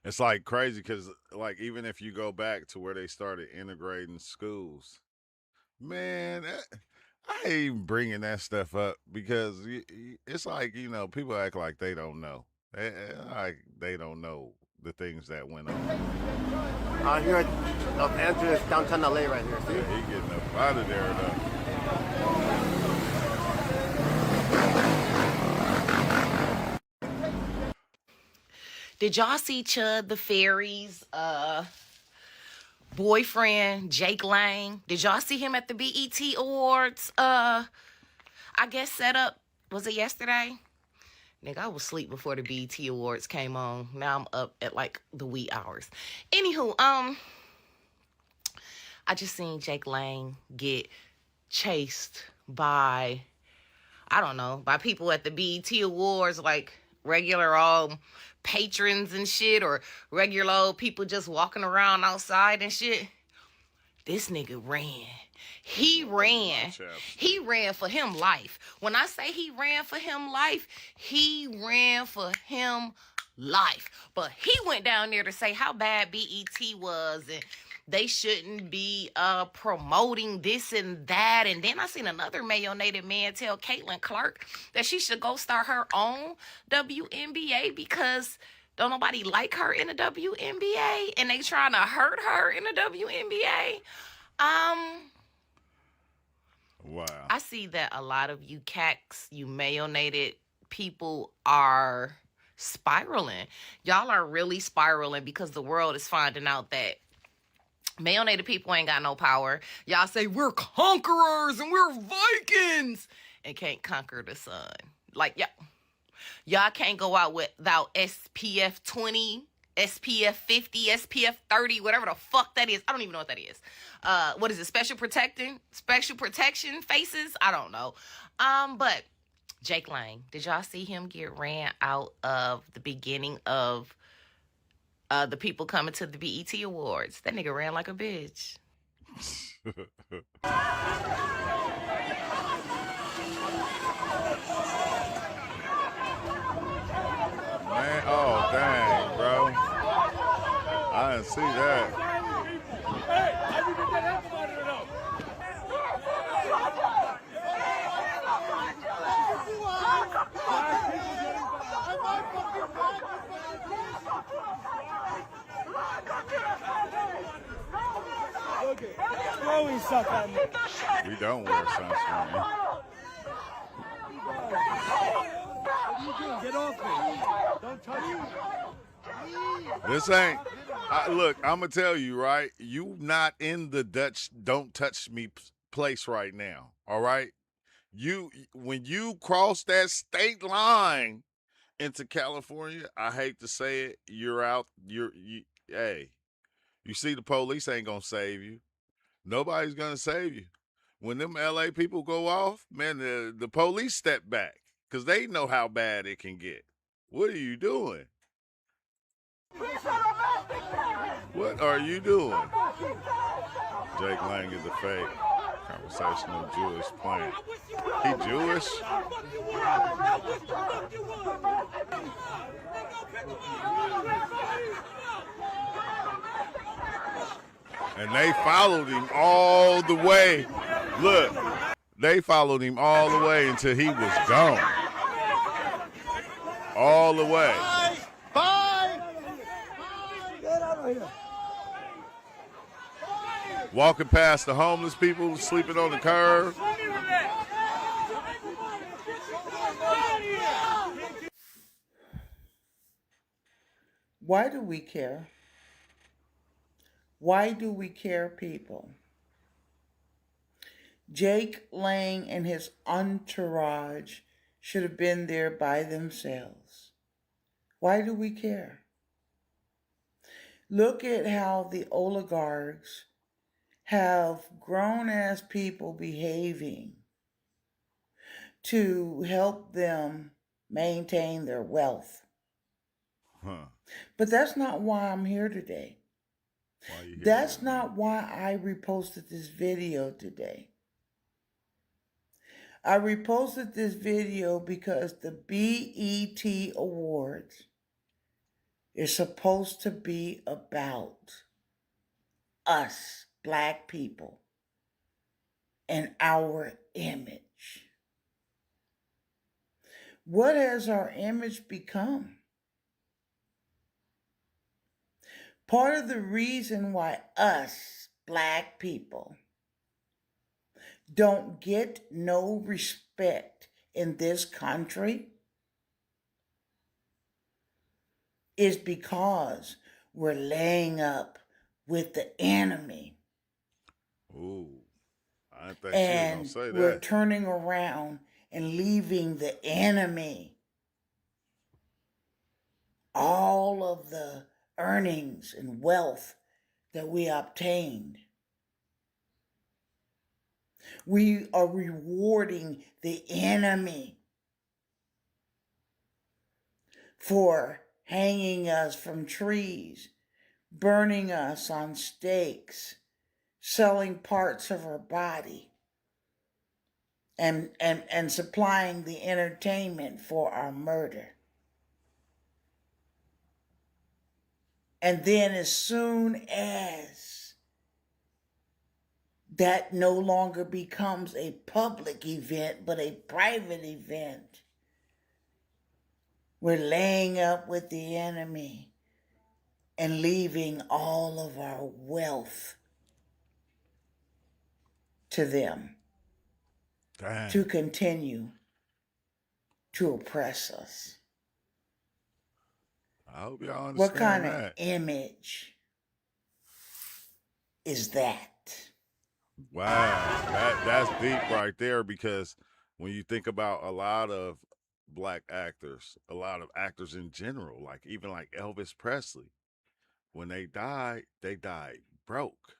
It's like crazy because, like, even if you go back to where they started integrating schools, man, I ain't even bringing that stuff up because it's like, you know, people act like they don't know. Like they don't know the things that went on. Here at Los Angeles, downtown LA right here. See? Yeah, he getting up out of there, though. Did y'all see Chud the Fairy's boyfriend, Jake Lang? Did y'all see him at the BET Awards? I guess set up, was it yesterday? Nigga, I was asleep before the BET Awards came on. Now I'm up at like the wee hours. Anywho, I just seen Jake Lang get chased by, I don't know, by people at the BET Awards, like regular old patrons and shit, or regular old people just walking around outside and shit. This nigga ran. He ran for him life. When I say he ran for him life, he ran for him life. But he went down there to say how bad BET was and they shouldn't be promoting this and that. And then I seen another mayonnaise man tell Caitlin Clark that she should go start her own WNBA because don't nobody like her in the WNBA and they trying to hurt her in the WNBA. Wow. I see that a lot of you cacks, you mayonnaise people are spiraling. Y'all are really spiraling because the world is finding out that mayonnaise people ain't got no power. Y'all say we're conquerors and we're Vikings and can't conquer the sun. Like, y'all can't go out without SPF 20, SPF 50, SPF 30, whatever the fuck that is. I don't even know what that is. What is it? Special protection faces? I don't know. But Jake Lang, did y'all see him get ran out of the beginning of the people coming to the BET Awards? That nigga ran like a bitch. Man, oh dang, bro. I didn't see that. We don't wear sunscreen. Get off me. Don't touch me. This ain't. Look, I'm gonna tell you, right? You not in the Dutch don't touch me place right now. All right. When you cross that state line into California, I hate to say it, you're out. Hey, you see, the police ain't gonna save you. Nobody's gonna save you. When them LA people go off, man, the police step back because they know how bad it can get. What are you doing? What are you doing? Jake Lang is a fake conversational Jewish plant. He Jewish? And they followed him all the way. Look, they followed him all the way until he was gone. All the way. Bye! Get out of here. Walking past the homeless people sleeping on the curb. Why do we care? Why do we care, people? Jake Lang and his entourage should have been there by themselves. Why do we care? Look at how the oligarchs have grown-ass people behaving to help them maintain their wealth. But that's not why I'm here today. That's not why I reposted this video today. I reposted this video because the BET Awards is supposed to be about us, Black people, and our image. What has our image become? Part of the reason why us, Black people, don't get no respect in this country is because we're laying up with the enemy. Ooh, I didn't think and she was gonna say we're that. turning around and leaving the enemy all of the earnings and wealth that we obtained. We are rewarding the enemy for hanging us from trees, burning us on stakes, selling parts of our body, and supplying the entertainment for our murder. And then as soon as that no longer becomes a public event, but a private event, we're laying up with the enemy and leaving all of our wealth to them. Dang. To continue to oppress us. I hope y'all understand What kind of that. image is that? Wow, that's deep right there, because when you think about a lot of Black actors, a lot of actors in general, like even like Elvis Presley, when they died broke.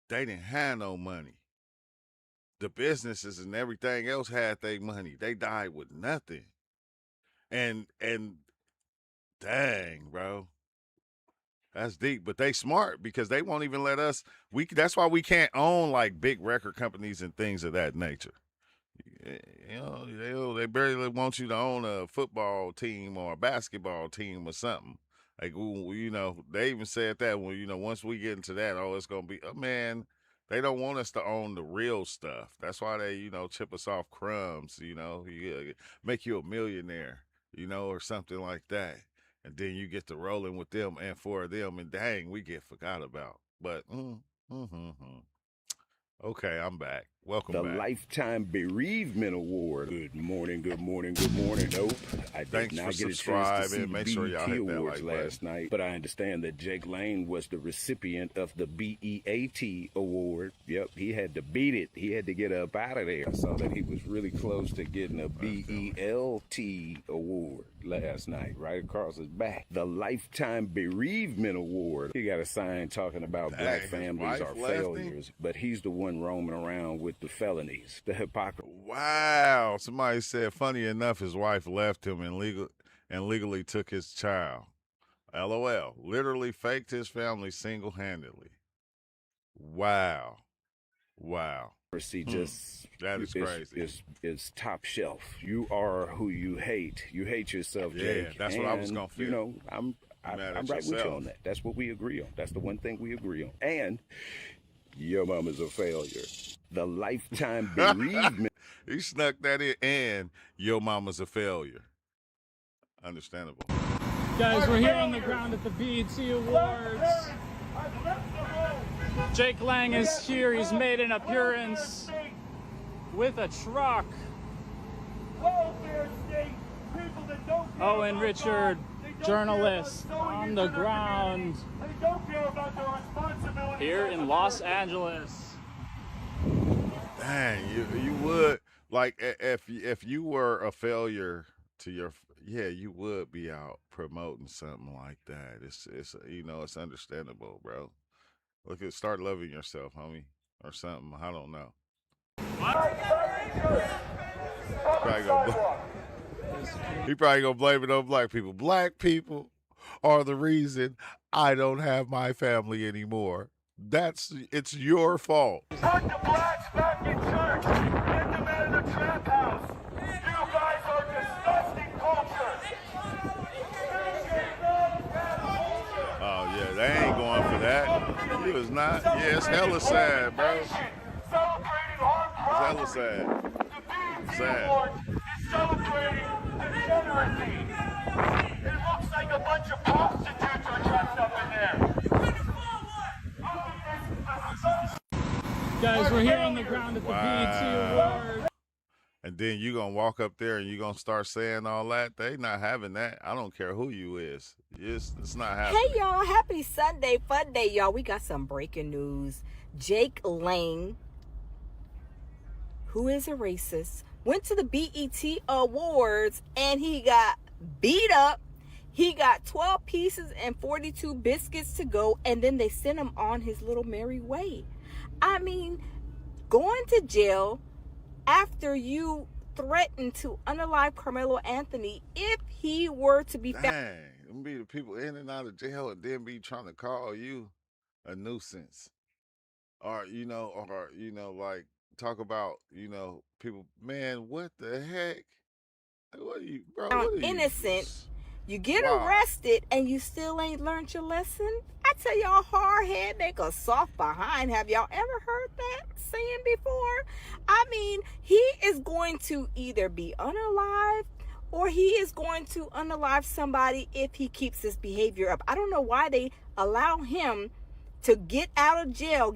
They didn't have no money. The businesses and everything else had their money. They died with nothing. And dang, bro. That's deep, but they smart because they won't even let us. That's why we can't own like big record companies and things of that nature. You know, they barely want you to own a football team or a basketball team or something. Like, you know, they even said that when, you know, once we get into that, oh, it's gonna be, oh man, they don't want us to own the real stuff. That's why they, you know, chip us off crumbs. You know, make you a millionaire, you know, or something like that. And then you get to rolling with them and for them, and dang, we get forgot about. But okay, I'm back. Welcome the back. Lifetime Bereavement Award. Good morning, good morning, good morning. Nope, I did Thanks not for get a chance to subscribing. see the Make sure y'all BET hit that Awards like button. last night, but I understand that Jake Lang was the recipient of the BEAT Award. Yep, he had to beat it. He had to get up out of there. I saw that he was really close to getting a BELT Award last night, right across his back. The Lifetime Bereavement Award. He got a sign talking about black families are failures, but he's the one roaming around with the felonies, the hypocrisy. Wow. Somebody said, funny enough, his wife left him and legally took his child. LOL. Literally faked his family single-handedly. Wow. Wow. Just that is crazy. Is top shelf. You are who you hate. You hate yourself, Jake. Yeah, that's what I was gonna feel. You know, I'm right with you on that. That's what we agree on. That's the one thing we agree on. And your mom is a failure. The Lifetime Bereavement. He snuck that in, and your mama's a failure. Understandable. Guys, we're here on the ground at the BET Awards. Jake Lang is here. He's made an appearance with a truck. Owen Richard, journalist on the ground here in Los Angeles. Dang, you would, like, if you were a failure to your, you would be out promoting something like that. It's it's understandable, bro. Look at, start loving yourself, homie, or something. I don't know. He probably gonna blame it on black people. Black people are the reason I don't have my family anymore. It's your fault. Put the blacks back in church. Get them out of the trap house. You guys are disgusting culture. Oh yeah, they ain't going for that. He was not. Yeah, it's hella sad, bro. It's hella sad. Sad. Is celebrating degeneracy. It looks like a bunch of prostitutes are dressed up in there. Guys, we're here on the ground at the BET Awards. And then you gonna walk up there and you gonna start saying all that. They not having that. I don't care who you is. It's not happening. Hey y'all, happy Sunday fun day, y'all. We got some breaking news. Jake Lang, who is a racist, went to the BET Awards and he got beat up. He got 12 pieces and 42 biscuits to go, and then they sent him on his little merry way. I mean, going to jail after you threatened to unalive Carmelo Anthony if he were to be found. Dang, them be the people in and out of jail and then be trying to call you a nuisance. Or, like talk about, people, man, what the heck? What are you, bro? What are innocent. You get arrested and you still ain't learned your lesson. I tell y'all, hard head make a soft behind. Have y'all ever heard that saying before? I mean, he is going to either be unalived or he is going to unalive somebody if he keeps his behavior up. I don't know why they allow him to get out of jail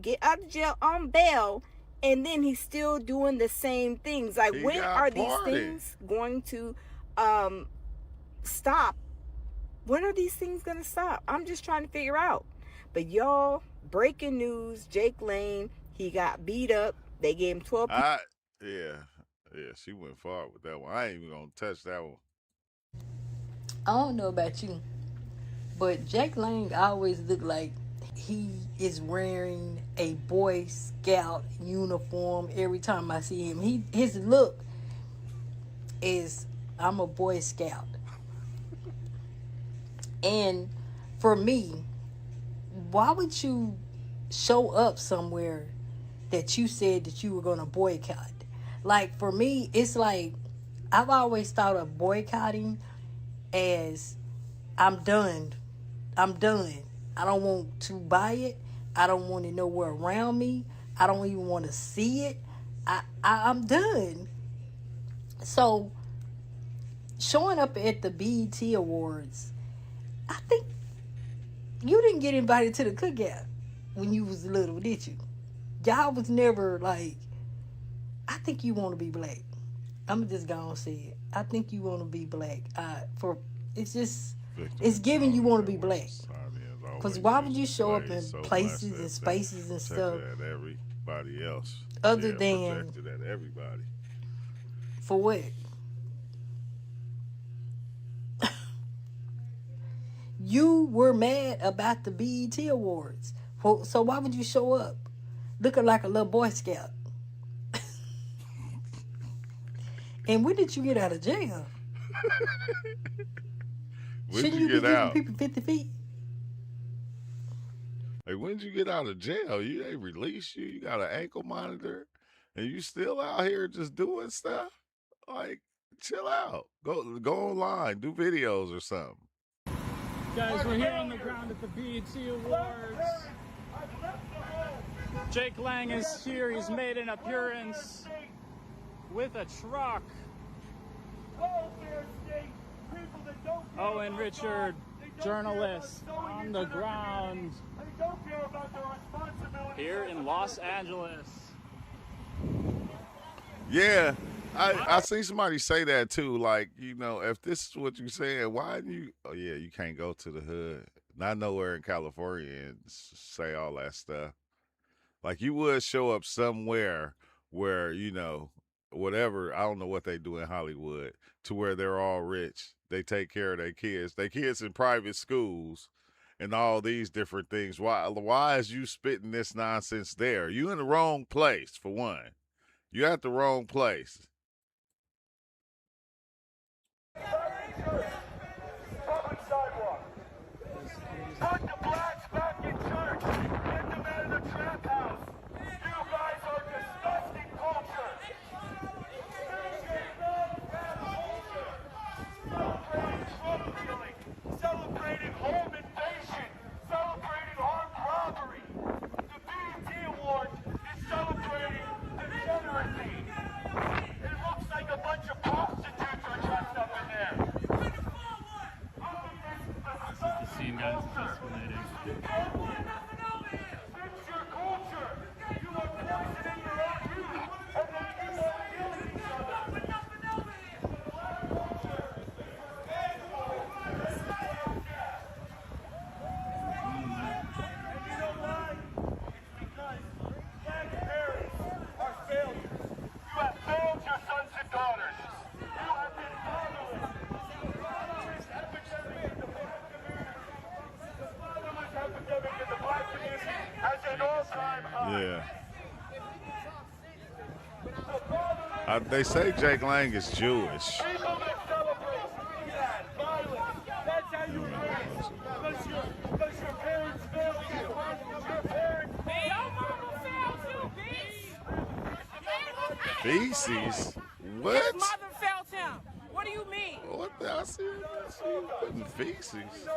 on bail, and then he's still doing the same things. Like, when are these things going to stop? When are these things gonna stop? I'm just trying to figure out. But y'all, breaking news, Jake Lang, he got beat up. They gave him 12 Yeah, she went far with that one. I ain't even gonna touch that one. I don't know about you, but Jake Lang always looked like he is wearing a Boy Scout uniform every time I see him. His look is, I'm a Boy Scout. And for me, why would you show up somewhere that you said that you were going to boycott? Like, for me, it's like, I've always thought of boycotting as, I'm done. I don't want to buy it. I don't want it nowhere around me. I don't even want to see it. I'm done. So, showing up at the BET Awards, I think you didn't get invited to the cookout when you was little, did you? Y'all was never like I think you want to be black. I'm just gonna say it. I think you want to be black. It's just, it's giving you want to be black. Because why would you show up in places and spaces and stuff at everybody else? other than projected at everybody. For what? You were mad about the BET Awards. So why would you show up looking like a little Boy Scout? And when did you get out of jail? Shouldn't you be giving people 50 feet? Like, when did you get out of jail? They released you. You got an ankle monitor, and you still out here just doing stuff. Like, chill out. Go online, do videos or something. Guys, we're here on the ground at the BET Awards. Jake Lang is here. He's made an appearance with a truck. Owen Richard, journalist on the ground here in Los Angeles. Yeah, I seen somebody say that too. Like, if this is what you're saying, why do you? Oh yeah, you can't go to the hood, not nowhere in California, and say all that stuff. Like, you would show up somewhere where whatever. I don't know what they do in Hollywood, to where they're all rich. They take care of their kids. Their kids in private schools, and all these different things. Why is you spitting this nonsense there? You in the wrong place, for one. You at the wrong place. Public sidewalk. Put the blacks back in church. Get them out of the trap house. You guys are disgusting culture. Celebrating drug dealing. Celebrating home invasion. Celebrating armed robbery. The BET Award is celebrating degeneracy. It looks like a bunch of prostitutes are dressed up in there. This is the scene, guys. It's escalating. Fix your culture. You are poisoning your own youth, and then you are killing each other. And you know why? It's because black parents are failures. You have failed your sons and daughters. You have been fatherless. Fatherless epidemic in the black community. The fatherless epidemic in the black community has an all-time high. Yeah. They say Jake Lang is Jewish. People that celebrate that violence, that's how you raise. Because your parents failed you. Your parents failed you. Feces? His What? mother felt him. What do you mean? What the? I see you putting feces.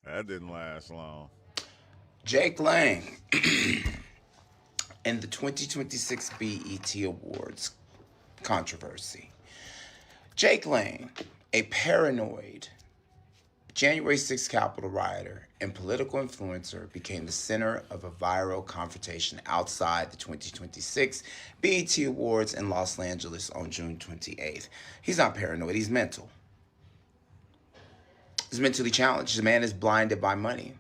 That didn't last long. Jake Lang and the 2026 BET Awards controversy. Jake Lang, a paranoid January 6th Capitol rioter and political influencer, became the center of a viral confrontation outside the 2026 BET Awards in Los Angeles on June 28th. He's not paranoid, he's mental. He's mentally challenged. The man is blinded by money.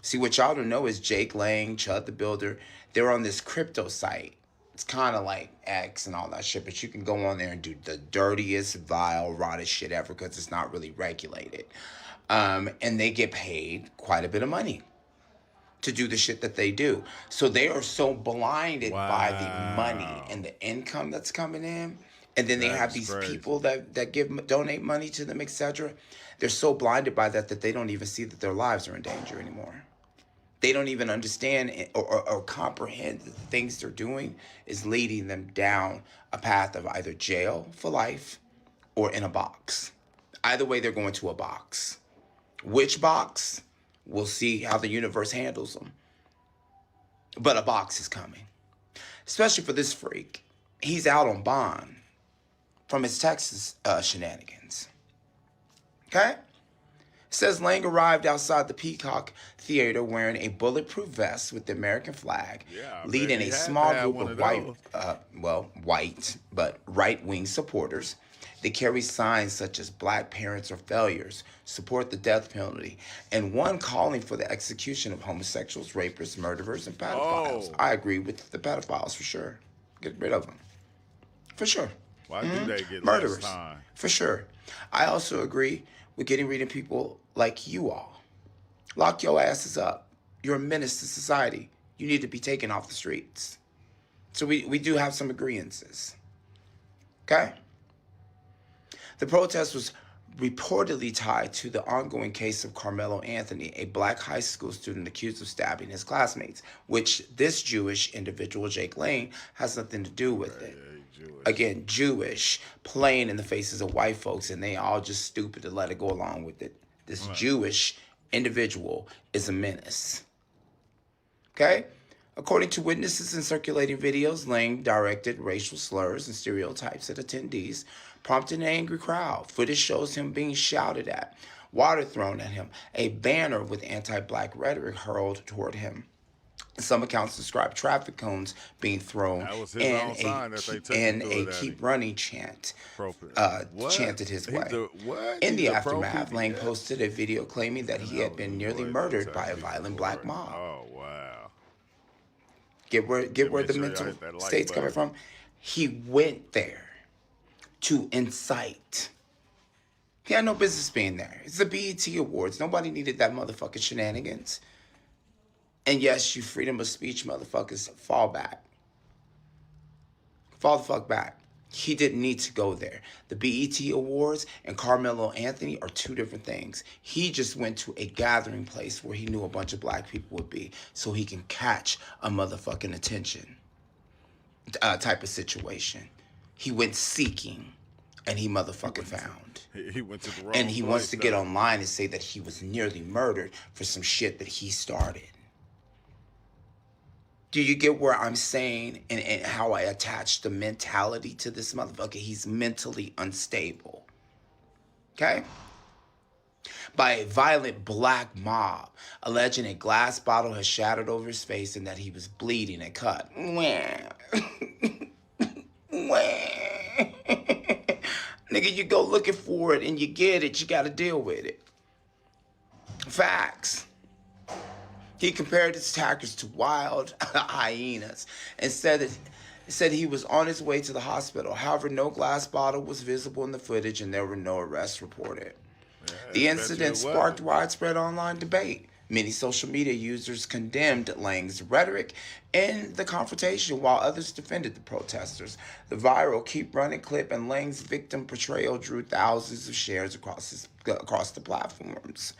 See, what y'all don't know is Jake Lang, Chud the Builder, they're on this crypto site. It's kind of like X and all that shit, but you can go on there and do the dirtiest, vile, rottest shit ever because it's not really regulated. And they get paid quite a bit of money to do the shit that they do. So they are so blinded by the money and the income that's coming in. And then they have these people that donate money to them, etc. They're so blinded by that they don't even see that their lives are in danger anymore. They don't even understand or comprehend that the things they're doing is leading them down a path of either jail for life or in a box. Either way, they're going to a box. Which box? We'll see how the universe handles them. But a box is coming. Especially for this freak. He's out on bond from his Texas shenanigans. Okay? Says Lang arrived outside the Peacock Theater wearing a bulletproof vest with the American flag, leading a small group of white but right-wing supporters. They carry signs such as "Black parents are failures," "Support the death penalty," and one calling for the execution of homosexuals, rapists, murderers, and pedophiles. I agree with the pedophiles for sure. Get rid of them. For sure. Why do they get murderers? less time? For sure. I also agree with getting rid of people like you all. Lock your asses up. You're a menace to society. You need to be taken off the streets. So we do have some agreeances. Okay? The protest was reportedly tied to the ongoing case of Carmelo Anthony, a black high school student accused of stabbing his classmates, which this Jewish individual, Jake Lane, has nothing to do with it. Again, Jewish, playing in the faces of white folks, and they all just stupid to let it go along with it. This Jewish individual is a menace. Okay? According to witnesses and circulating videos, Lang directed racial slurs and stereotypes at attendees, prompting an angry crowd. Footage shows him being shouted at, water thrown at him, a banner with anti-black rhetoric hurled toward him. Some accounts describe traffic cones being thrown and a keep running chant chanted his way. In the aftermath, Lang posted a video claiming that he had been nearly murdered by a violent black mob. Oh, wow. Get where the mental state's coming from? He went there to incite. He had no business being there. It's the BET Awards. Nobody needed that motherfucking shenanigans. And yes, you freedom of speech motherfuckers, fall back. Fall the fuck back. He didn't need to go there. The BET Awards and Carmelo Anthony are two different things. He just went to a gathering place where he knew a bunch of black people would be so he can catch a motherfucking attention type of situation. He went seeking and he motherfucking found. He went to the wrong And he wants to get though. online and say that he was nearly murdered for some shit that he started. Do you get where I'm saying and how I attach the mentality to this motherfucker? He's mentally unstable. Okay? By a violent black mob, alleging a glass bottle has shattered over his face and that he was bleeding and cut. Nigga, you go looking for it and you get it, you gotta deal with it. Facts. He compared his attackers to wild hyenas and said he was on his way to the hospital. However, no glass bottle was visible in the footage and there were no arrests reported. The incident sparked widespread online debate. Many social media users condemned Lang's rhetoric in the confrontation, while others defended the protesters. The viral Keep Running clip and Lang's victim portrayal drew thousands of shares across the platforms.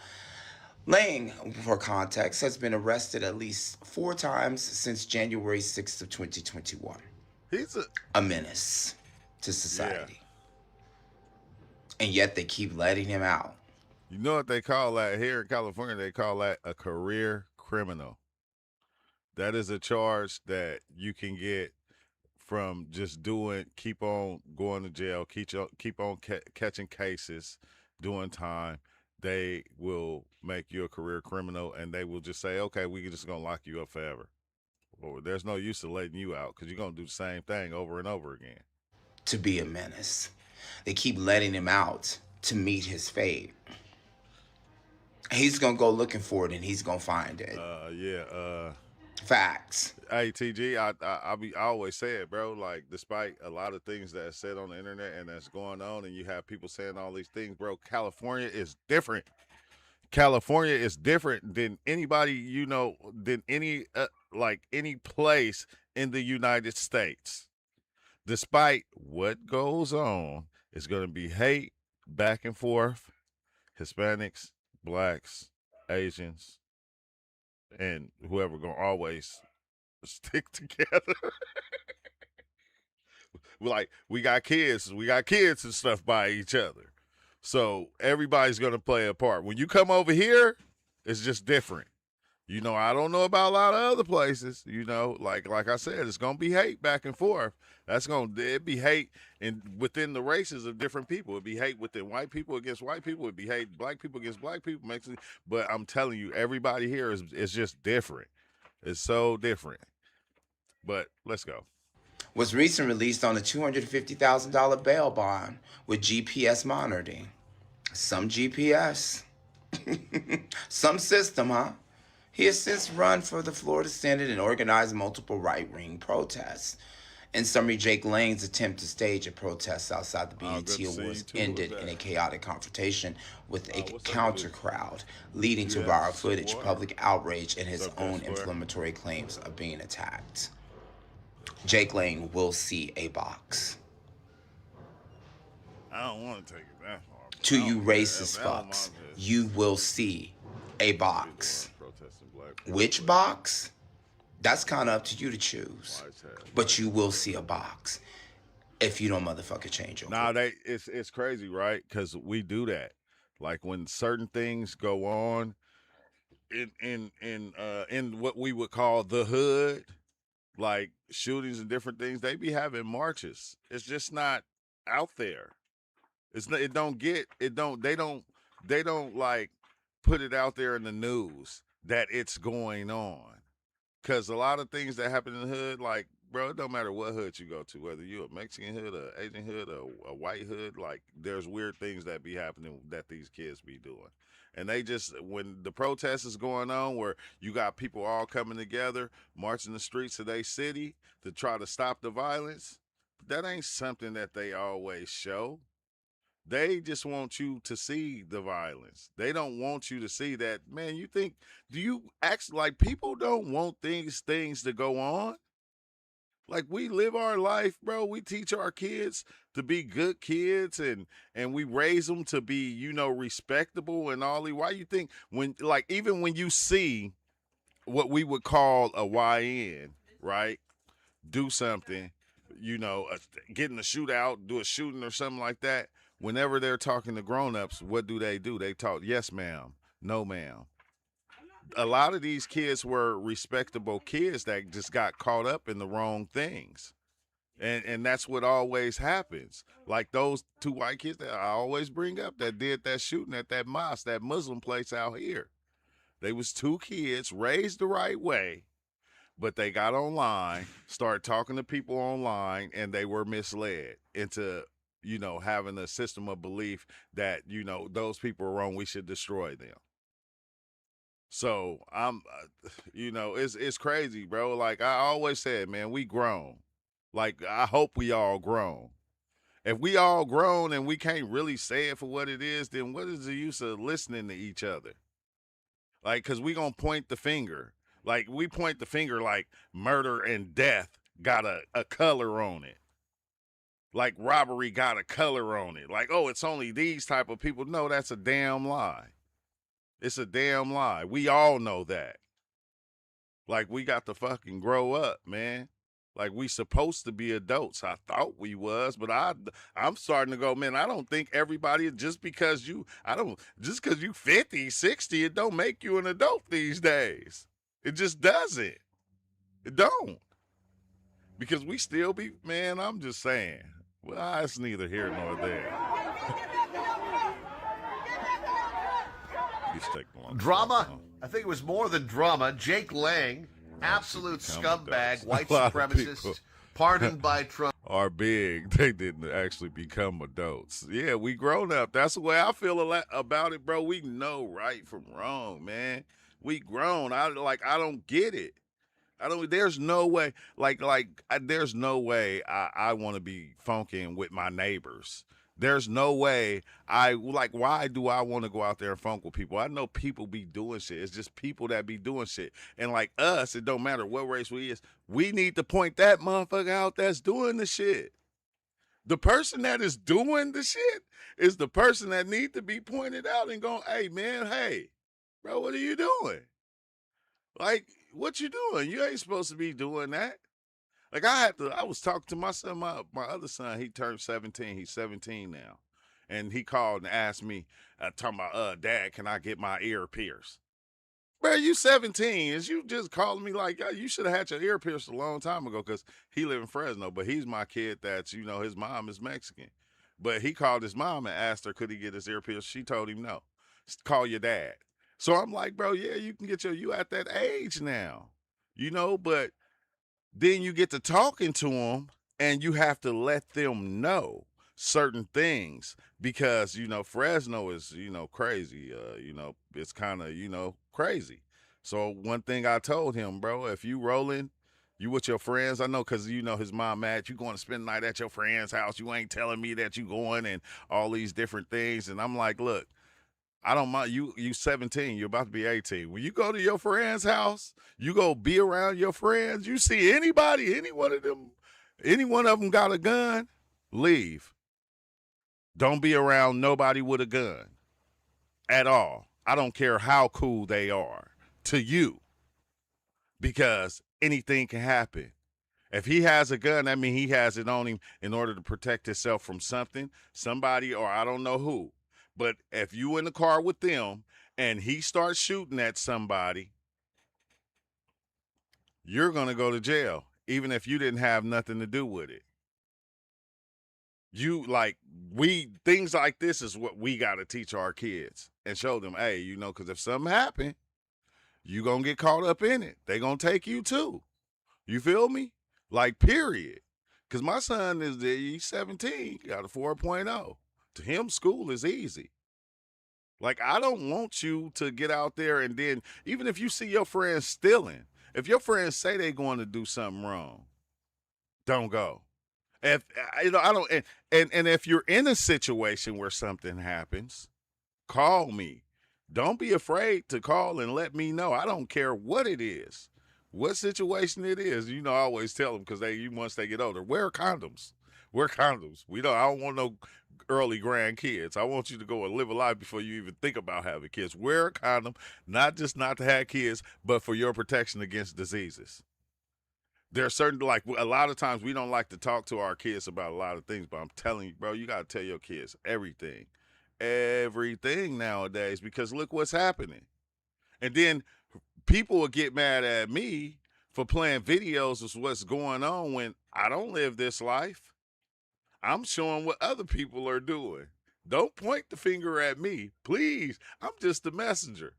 Lang, for context, has been arrested at least 4 times since January 6th of 2021. He's a menace to society. Yeah. And yet they keep letting him out. You know what they call that here in California? They call that a career criminal. That is a charge that you can get from just keep on going to jail, keep on catching cases, doing time. They will make you a career criminal, and they will just say, okay, we're just going to lock you up forever. Or there's no use of letting you out because you're going to do the same thing over and over again. To be a menace. They keep letting him out to meet his fate. He's going to go looking for it, and he's going to find it. Facts. Hey, TG, I always say it, bro. Like, despite a lot of things that's said on the internet and that's going on, and you have people saying all these things, bro, California is different. California is different than anybody, than any place in the United States. Despite what goes on, it's going to be hate back and forth. Hispanics, blacks, Asians, and whoever gonna always stick together. we got kids and stuff by each other. So everybody's gonna play a part. When you come over here, it's just different. You know, I don't know about a lot of other places. You know, like I said, it's gonna be hate back and forth. It be hate within the races of different people. It be hate within white people against white people. It be hate black people against black people. But I'm telling you, everybody here is just different. It's so different. But let's go. Was recently released on a $250,000 bail bond with GPS monitoring. Some GPS. Some system, huh? He has since run for the Florida Senate and organized multiple right-wing protests. In summary, Jake Lang's attempt to stage a protest outside the BET Awards ended in a chaotic confrontation with a counter crowd, leading to viral footage, public outrage, and his own inflammatory claims of being attacked. Jake Lang will see a box. I don't want to take it that far. To you racist fucks, you will see a box. Which box? That's kind of up to you to choose. But you will see a box if you don't motherfucker change your it's crazy, right? Because we do that. Like when certain things go on in what we would call the hood, like shootings and different things, they be having marches. It's just not out there. They don't like put it out there in the news that it's going on. Cause a lot of things that happen in the hood, like, bro, it don't matter what hood you go to, whether you a Mexican hood, a Asian hood, a white hood, like there's weird things that be happening that these kids be doing. And they just, when the protest is going on where you got people all coming together, marching the streets of their city to try to stop the violence, that ain't something that they always show. They just want you to see the violence. They don't want you to see that, man, do you act like people don't want things to go on? Like we live our life, bro. We teach our kids to be good kids and we raise them to be, respectable and all. Why you think even when you see what we would call a YN, right? Do something, get in a shootout, do a shooting or something like that. Whenever they're talking to grown-ups, what do? They talk, yes, ma'am, no, ma'am. A lot of these kids were respectable kids that just got caught up in the wrong things. And that's what always happens. Like those two white kids that I always bring up that did that shooting at that mosque, that Muslim place out here. They was two kids raised the right way, but they got online, started talking to people online, and they were misled into having a system of belief that, those people are wrong, we should destroy them. So it's crazy, bro. Like I always said, man, we grown. Like I hope we all grown. If we all grown and we can't really say it for what it is, then what is the use of listening to each other? Like, cause we gonna point the finger. Like we point the finger like murder and death got a color on it. Like robbery got a color on it. Like, oh, it's only these type of people. No, that's a damn lie. It's a damn lie. We all know that. Like, we got to fucking grow up, man. Like, we supposed to be adults. I thought we was, but I'm starting to go, man, I don't think everybody, just because you 50, 60, it don't make you an adult these days. It just doesn't. It don't. Because we still be, man, I'm just saying. Well, it's neither here nor there. Drama? I think it was more than drama. Jake Lang, absolute scumbag, white supremacist, pardoned by Trump. Are big. They didn't actually become adults. Yeah, we grown up. That's the way I feel about it, bro. We know right from wrong, man. We grown. I don't get it. There's no way, there's no way I want to be funking with my neighbors. There's no way why do I want to go out there and funk with people? I know people be doing shit. It's just people that be doing shit. And like us, it don't matter what race we is. We need to point that motherfucker out that's doing the shit. The person that is doing the shit is the person that need to be pointed out and going, hey, man, hey, bro, what are you doing? Like, what you doing? You ain't supposed to be doing that. Like I was talking to my son, my other son, he turned 17. He's 17 now. And he called and asked me, talking about, Dad, can I get my ear pierced? Bro, you 17. Is you just calling me like, you should have had your ear pierced a long time ago because he live in Fresno, but he's my kid that's, his mom is Mexican. But he called his mom and asked her, could he get his ear pierced? She told him no. Call your dad. So I'm like, bro, yeah, you can get you at that age now, but then you get to talking to them and you have to let them know certain things because, Fresno is, crazy. It's kind of, crazy. So one thing I told him, bro, if you rolling, you with your friends, I know because, his mom mad, you going to spend the night at your friend's house. You ain't telling me that you going and all these different things. And I'm like, look, I don't mind you 17, you're about to be 18. When you go to your friend's house, you go be around your friends, you see anybody, any one of them got a gun, leave. Don't be around nobody with a gun at all. I don't care how cool they are to you because anything can happen. If he has a gun, that means he has it on him in order to protect himself from something, somebody, or I don't know who. But if you in the car with them and he starts shooting at somebody, you're going to go to jail, even if you didn't have nothing to do with it. Things like this is what we got to teach our kids and show them, hey, because if something happen, you going to get caught up in it. They going to take you too. You feel me? Period. Because my son he's 17, got a 4.0. To him, school is easy. I don't want you to get out there and then, even if you see your friends stealing, if your friends say they're going to do something wrong, don't go. If I don't, and if you're in a situation where something happens, call me. Don't be afraid to call and let me know. I don't care what it is, what situation it is. I always tell them because once they get older, wear condoms. Wear condoms. I don't want no early grandkids. I want you to go and live a life before you even think about having kids. Wear a condom, not just not to have kids, but for your protection against diseases. There are certain, a lot of times we don't like to talk to our kids about a lot of things, but I'm telling you, bro, you got to tell your kids everything nowadays because look what's happening. And then people will get mad at me for playing videos of what's going on when I don't live this life. I'm showing what other people are doing. Don't point the finger at me, please. I'm just the messenger.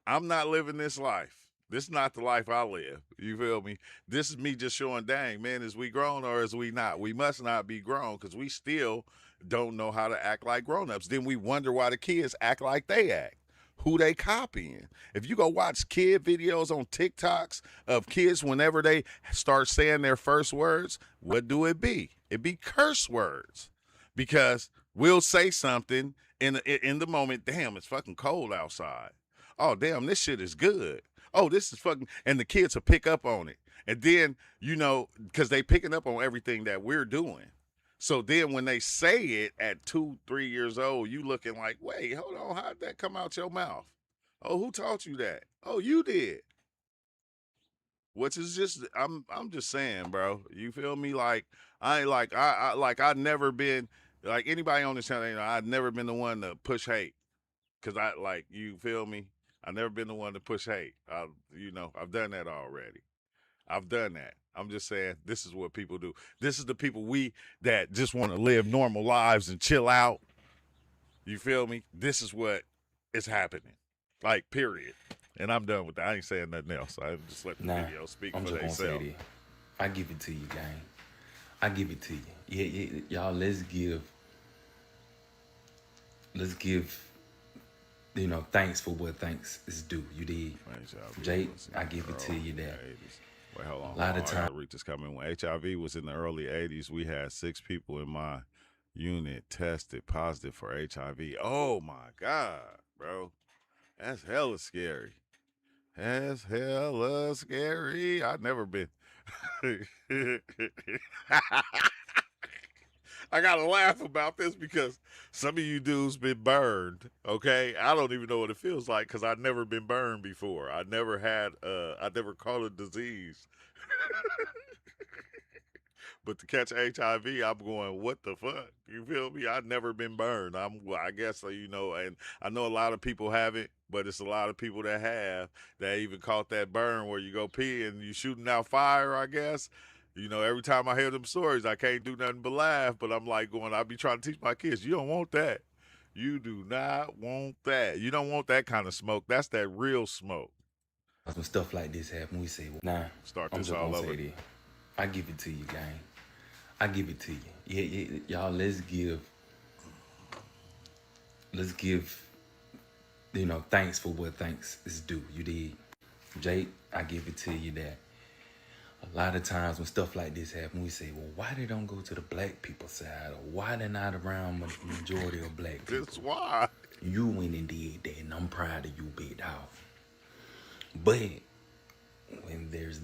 I'm not living this life. This is not the life I live. You feel me? This is me just showing, dang, man, is we grown or is we not? We must not be grown because we still don't know how to act like grown-ups. Then we wonder why the kids act like they act. Who they copying. If you go watch kid videos on TikToks of kids whenever they start saying their first words, what do it be? It be curse words because we'll say something in the moment, damn, it's fucking cold outside. Oh, damn, this shit is good. Oh, this is fucking, and the kids will pick up on it. And then, because they picking up on everything that we're doing. So then when they say it at 2, 3 years old, you looking like, wait, hold on, how'd that come out your mouth? Oh, who taught you that? Oh, you did. Which is just, I'm just saying, bro. You feel me? I've never been, anybody on this channel, I've never been the one to push hate. Cause you feel me? I've never been the one to push hate. I've done that already. I've done that. I'm just saying this is what people do. This is the people that just want to live normal lives and chill out. You feel me? This is what is happening. Period. And I'm done with that. I ain't saying nothing else. I just let the video speak for themselves. I give it to you, gang. I give it to you. Yeah, y'all, let's give thanks for what thanks is due. You did. Jake, I give it to you that. Wait, hold on. A lot of time. I gotta read this comment. When HIV was in the early 80s, we had 6 people in my unit tested positive for HIV. Oh my God, bro. That's hella scary. That's hella scary. I've never been. I gotta laugh about this because some of you dudes been burned, okay? I don't even know what it feels like because I've never been burned before. I never caught a disease. But to catch HIV, I'm going, what the fuck? You feel me? I've never been burned. I guess, and I know a lot of people haven't, but it's a lot of people that have that even caught that burn where you go pee and you shooting out fire, I guess. Every time I hear them stories, I can't do nothing but laugh. But I'm like I be trying to teach my kids, you don't want that. You do not want that. You don't want that kind of smoke. That's that real smoke. When stuff like this happen, we say, nah, start I'm this just all gonna over. say this. I give it to you, gang. I give it to you. Yeah, y'all, let's give, thanks for what thanks is due. You did. Jake, I give it to you that a lot of times when stuff like this happen, we say, well, why they don't go to the black people side? Or why they're not around the majority of black people? That's why. You went and did that, and I'm proud of you, big dog. But when there's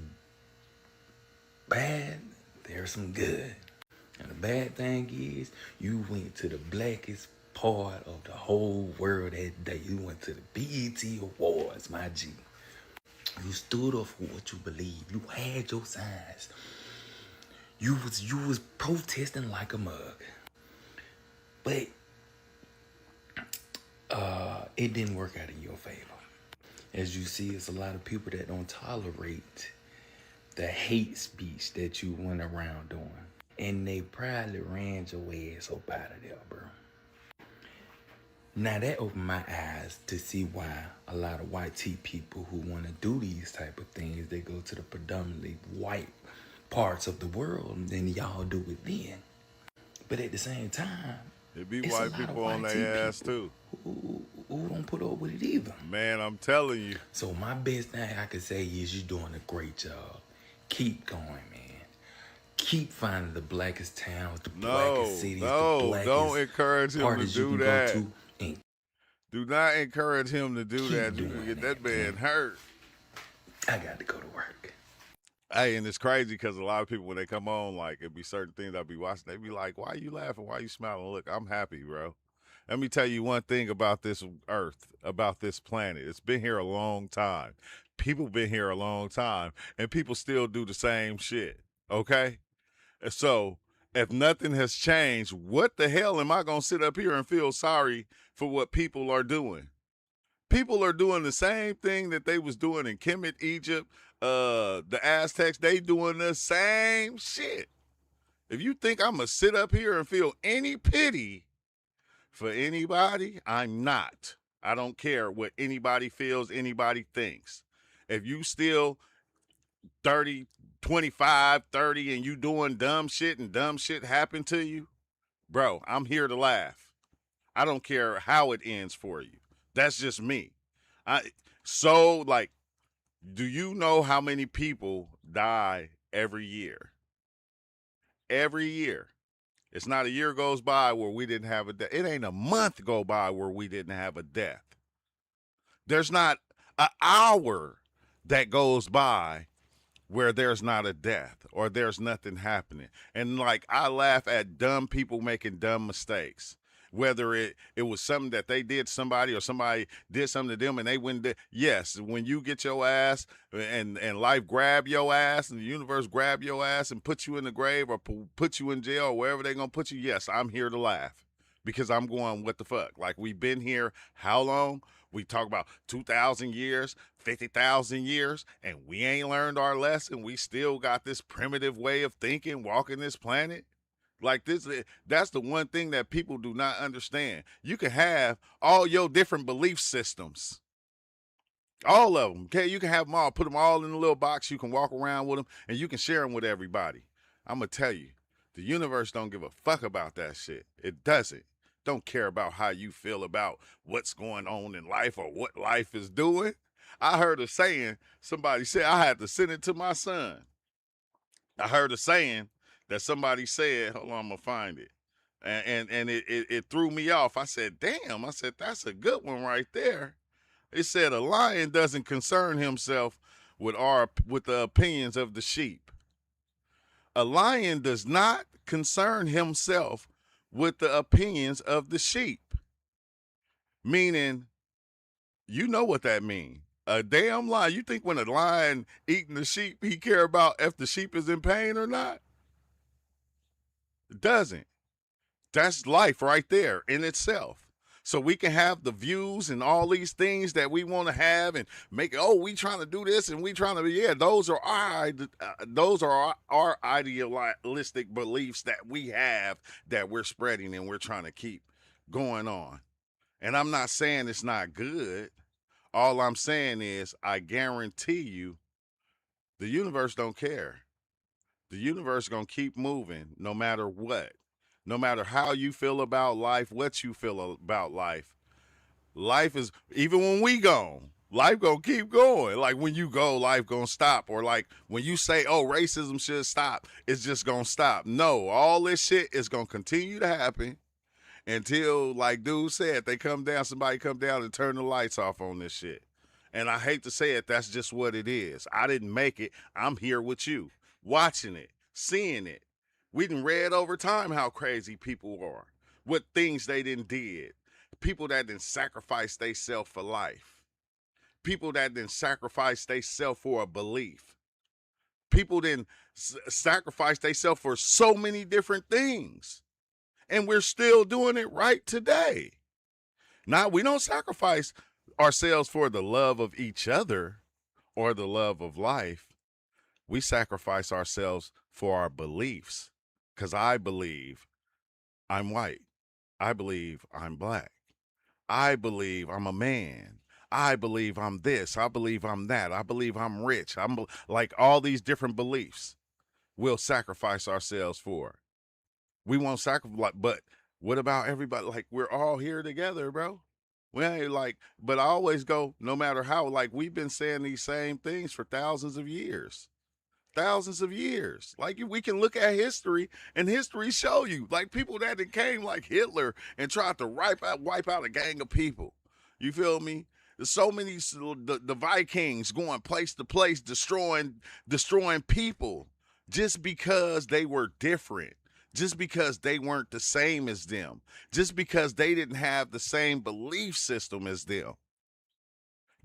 bad, there's some good. And the bad thing is, you went to the blackest part of the whole world that day. You went to the BET Awards, my G. You stood up for what you believe. You had your signs. You was protesting like a mug. But it didn't work out in your favor. As you see, it's a lot of people that don't tolerate the hate speech that you went around doing. And they probably ran your ass up out of there, bro. Now that opened my eyes to see why a lot of white tea people who want to do these type of things, they go to the predominantly white parts of the world, and then y'all do it then. But at the same time, it be white people on their ass too. Who don't put up with it either. Man, I'm telling you. So my best thing I can say is you're doing a great job. Keep going, man. Keep finding the blackest towns, the blackest cities, the blackest don't encourage him to do that. Do not encourage him to do that. You can get that man hurt. I got to go to work. Hey, and it's crazy because a lot of people, when they come on, like, it be certain things I be watching, they be like, why you laughing? Why you smiling? Look, I'm happy, bro. Let me tell you one thing about this earth, about this planet. It's been here a long time. People been here a long time, and people still do the same shit, okay? So if nothing has changed, what the hell am I going to sit up here and feel sorry for what people are doing? People are doing the same thing that they was doing in Kemet, Egypt, the Aztecs. They doing the same shit. If you think I'm going to sit up here and feel any pity for anybody, I'm not. I don't care what anybody feels, anybody thinks. If you still 30, 25, 30, and you doing dumb shit and dumb shit happen to you, bro, I'm here to laugh. I don't care how it ends for you. That's just me. Do you know how many people die every year? Every year. It's not a year goes by where we didn't have a death. It ain't a month go by where we didn't have a death. There's not an hour that goes by where there's not a death or there's nothing happening. And I laugh at dumb people making dumb mistakes. Whether it was something that they did to somebody or somebody did something to them and they went, yes, when you get your ass and life grab your ass and the universe grab your ass and put you in the grave or put you in jail or wherever they're going to put you, yes, I'm here to laugh because I'm going, what the fuck? We've been here how long? We talk about 2,000 years, 50,000 years, and we ain't learned our lesson. We still got this primitive way of thinking, walking this planet. That's the one thing that people do not understand. You can have all your different belief systems. All of them. Okay, you can have them all. Put them all in a little box. You can walk around with them, and you can share them with everybody. I'm going to tell you, the universe don't give a fuck about that shit. It doesn't. Don't care about how you feel about what's going on in life or what life is doing. I heard a saying, somebody said, I had to send it to my son. I heard a saying that somebody said, hold on, I'm going to find it. And it threw me off. I said, damn, that's a good one right there. It said, a lion doesn't concern himself with the opinions of the sheep. A lion does not concern himself with the opinions of the sheep. Meaning, you know what that means. A damn lion. You think when a lion eating the sheep, he care about if the sheep is in pain or not? doesn't. That's life right there in itself. So we can have the views and all these things that we want to have and make, oh, we trying to do this and we trying to, yeah, those are our idealistic beliefs that we have that we're spreading and we're trying to keep going on. And I'm not saying it's not good. All I'm saying is I guarantee you the universe don't care. The universe going to keep moving no matter what. No matter how you feel about life, what you feel about life. Life is, even when we gone, life gonna keep going. Like when you go, life gonna stop. Or like when you say, oh, racism should stop, it's just gonna stop. No, all this shit is gonna continue to happen until, like dude said, somebody come down and turn the lights off on this shit. And I hate to say it, that's just what it is. I didn't make it. I'm here with you, watching it, seeing it. We done read over time how crazy people are, what things they done did. People that done sacrifice themselves for life. People that done sacrifice themselves for a belief. People done sacrifice themselves for so many different things. And we're still doing it right today. Now, we don't sacrifice ourselves for the love of each other or the love of life. We sacrifice ourselves for our beliefs. Because I believe I'm white. I believe I'm black. I believe I'm a man. I believe I'm this. I believe I'm that. I believe I'm rich. I'm like all these different beliefs we'll sacrifice ourselves for. We won't sacrifice, but what about everybody? Like, we're all here together, bro. We ain't like, but I always go, no matter how, like, we've been saying these same things for thousands of years. Thousands of years. Like, we can look at history and history show you, like, people that came like Hitler and tried to wipe out a gang of people. You feel me? There's so many, the Vikings going place to place, destroying people just because they were different, just because they weren't the same as them, just because they didn't have the same belief system as them.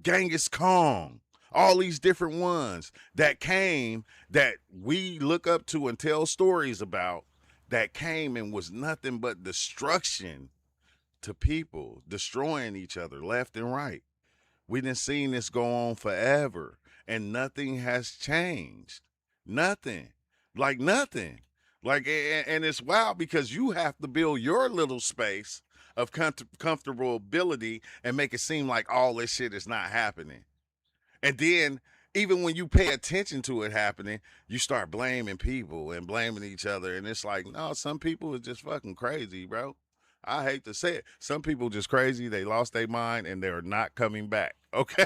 Genghis Khan, all these different ones that came that we look up to and tell stories about, that came and was nothing but destruction to people, destroying each other left and right. We done seen this go on forever and nothing has changed. Nothing. Like nothing. Like, and it's wild because you have to build your little space of comfortability and make it seem like all this shit is not happening. And then even when you pay attention to it happening, you start blaming people and blaming each other. And it's like, no, some people are just fucking crazy, bro. I hate to say it. Some people just crazy. They lost their mind and they're not coming back. Okay.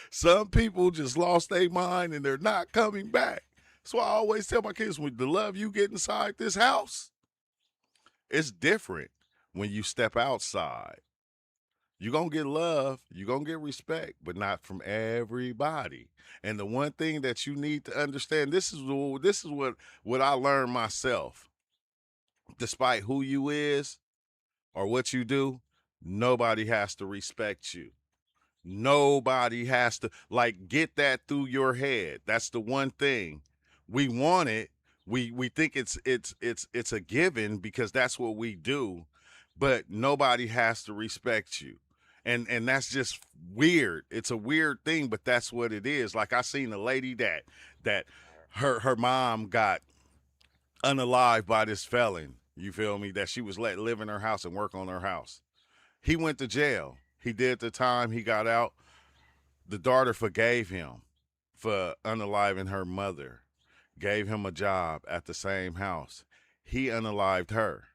Some people just lost their mind and they're not coming back. That's why I always tell my kids, with the love you get inside this house, it's different when you step outside. You're going to get love, you're going to get respect, but not from everybody. And the one thing that you need to understand, this is what I learned myself. Despite who you is or what you do, nobody has to respect you. Nobody has to, like, get that through your head. That's the one thing. We want it. We think it's a given because that's what we do, but nobody has to respect you. And that's just weird. It's a weird thing, but that's what it is. Like, I seen a lady that her mom got unalived by this felon. You feel me? That she was let live in her house and work on her house. He went to jail. He did the time. He got out. The daughter forgave him for unaliving her mother. Gave him a job at the same house. He unalived her.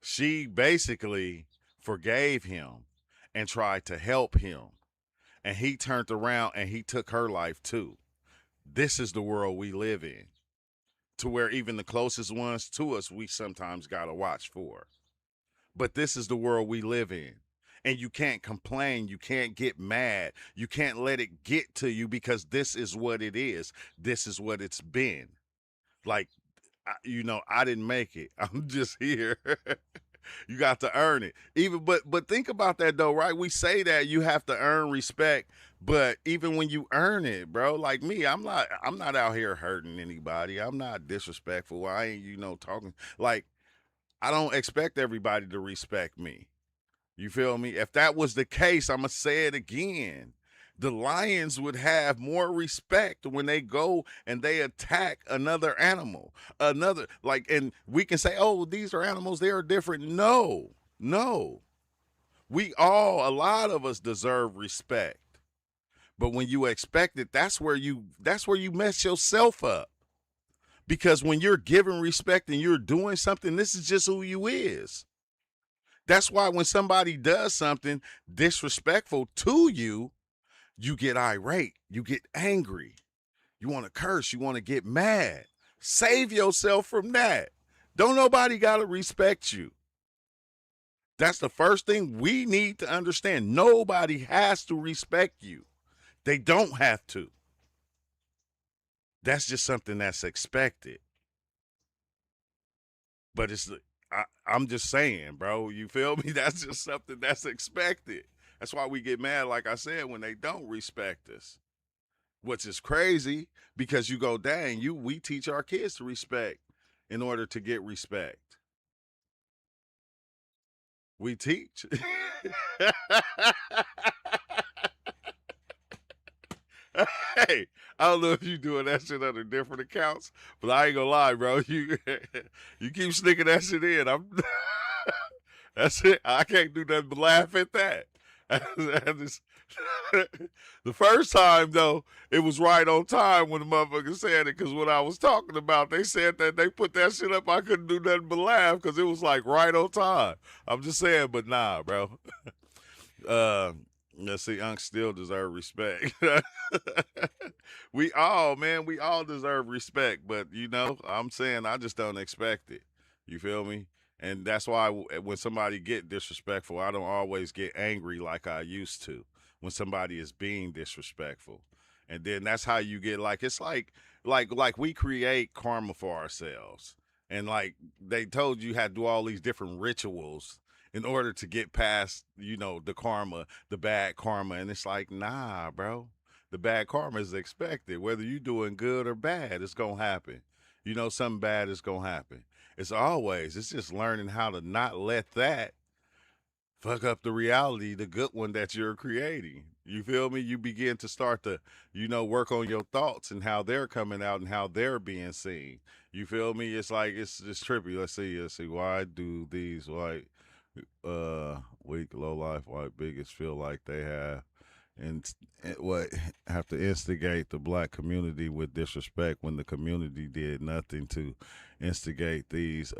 She basically forgave him and tried to help him. And he turned around and he took her life too. This is the world we live in. To where even the closest ones to us, we sometimes got to watch for. But this is the world we live in. And you can't complain. You can't get mad. You can't let it get to you because this is what it is. This is what it's been. Like, I didn't make it. I'm just here. You got to earn it. But think about that though, right? We say that you have to earn respect, but even when you earn it, bro, like me, I'm not out here hurting anybody. I'm not disrespectful. I ain't, talking like I don't expect everybody to respect me. You feel me? If that was the case, I'm going to say it again. The lions would have more respect when they go and they attack another animal. And we can say, oh, these are animals, they are different. No. A lot of us deserve respect. But when you expect it, that's where you mess yourself up. Because when you're giving respect and you're doing something, this is just who you is. That's why when somebody does something disrespectful to you, you get irate, you get angry, you want to curse, you want to get mad. Save yourself from that. Don't nobody got to respect you. That's the first thing we need to understand. Nobody has to respect you. They don't have to. That's just something that's expected. But I'm just saying, bro, you feel me? That's just something that's expected. That's why we get mad, like I said, when they don't respect us. Which is crazy because you go, dang, we teach our kids to respect in order to get respect. We teach. Hey, I don't know if you doing that shit under different accounts, but I ain't gonna lie, bro. You keep sneaking that shit in. That's it. I can't do nothing but laugh at that. The first time though, it was right on time when the motherfucker said it, because what I was talking about, they said that they put that shit up. I couldn't do nothing but laugh because it was like right on time. I'm just saying, but nah, bro. Let's see, Unc still deserve respect. We all deserve respect, but I'm saying I just don't expect it. You feel me? And that's why when somebody get disrespectful, I don't always get angry like I used to when somebody is being disrespectful. And then that's how you get it's like we create karma for ourselves. And like they told you had to do all these different rituals in order to get past, the karma, the bad karma. And it's like, nah, bro. The bad karma is expected. Whether you're doing good or bad, it's going to happen. Something bad is going to happen. It's just learning how to not let that fuck up the reality, the good one that you're creating. You feel me? You begin to start to, work on your thoughts and how they're coming out and how they're being seen. You feel me? It's like, it's trippy. Let's see. Why do these white, weak, low life white bigots feel like they have have to instigate the black community with disrespect when the community did nothing to instigate these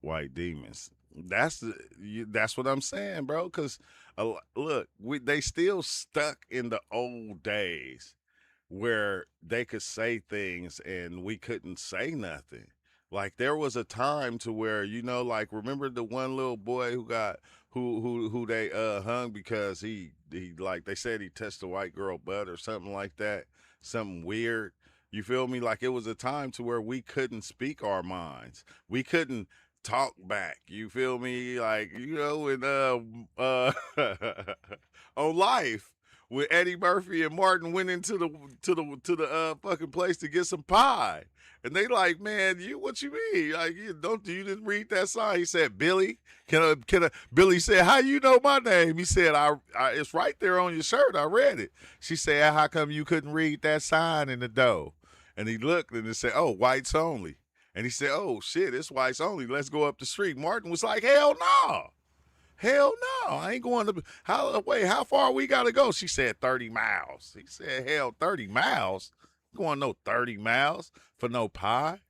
white demons? That's what I'm saying, bro. Because look, they still stuck in the old days where they could say things and we couldn't say nothing. Like there was a time to where, remember the one little boy who got who they hung because he like they said he touched a white girl butt or something like that, something weird. You feel me? Like it was a time to where we couldn't speak our minds. We couldn't talk back. You feel me? Like, and on Life, when Eddie Murphy and Martin went into the fucking place to get some pie. And they like, man, what you mean? Like, you didn't read that sign? He said, Billy, Billy said, how you know my name? He said, I it's right there on your shirt. I read it. She said, how come you couldn't read that sign in the door? And he looked and he said, oh, whites only. And he said, oh shit, it's whites only. Let's go up the street. Martin was like, hell no. Hell no, I ain't going to. How far we got to go? She said 30 miles. He said, hell, 30 miles? Going no 30 miles for no pie?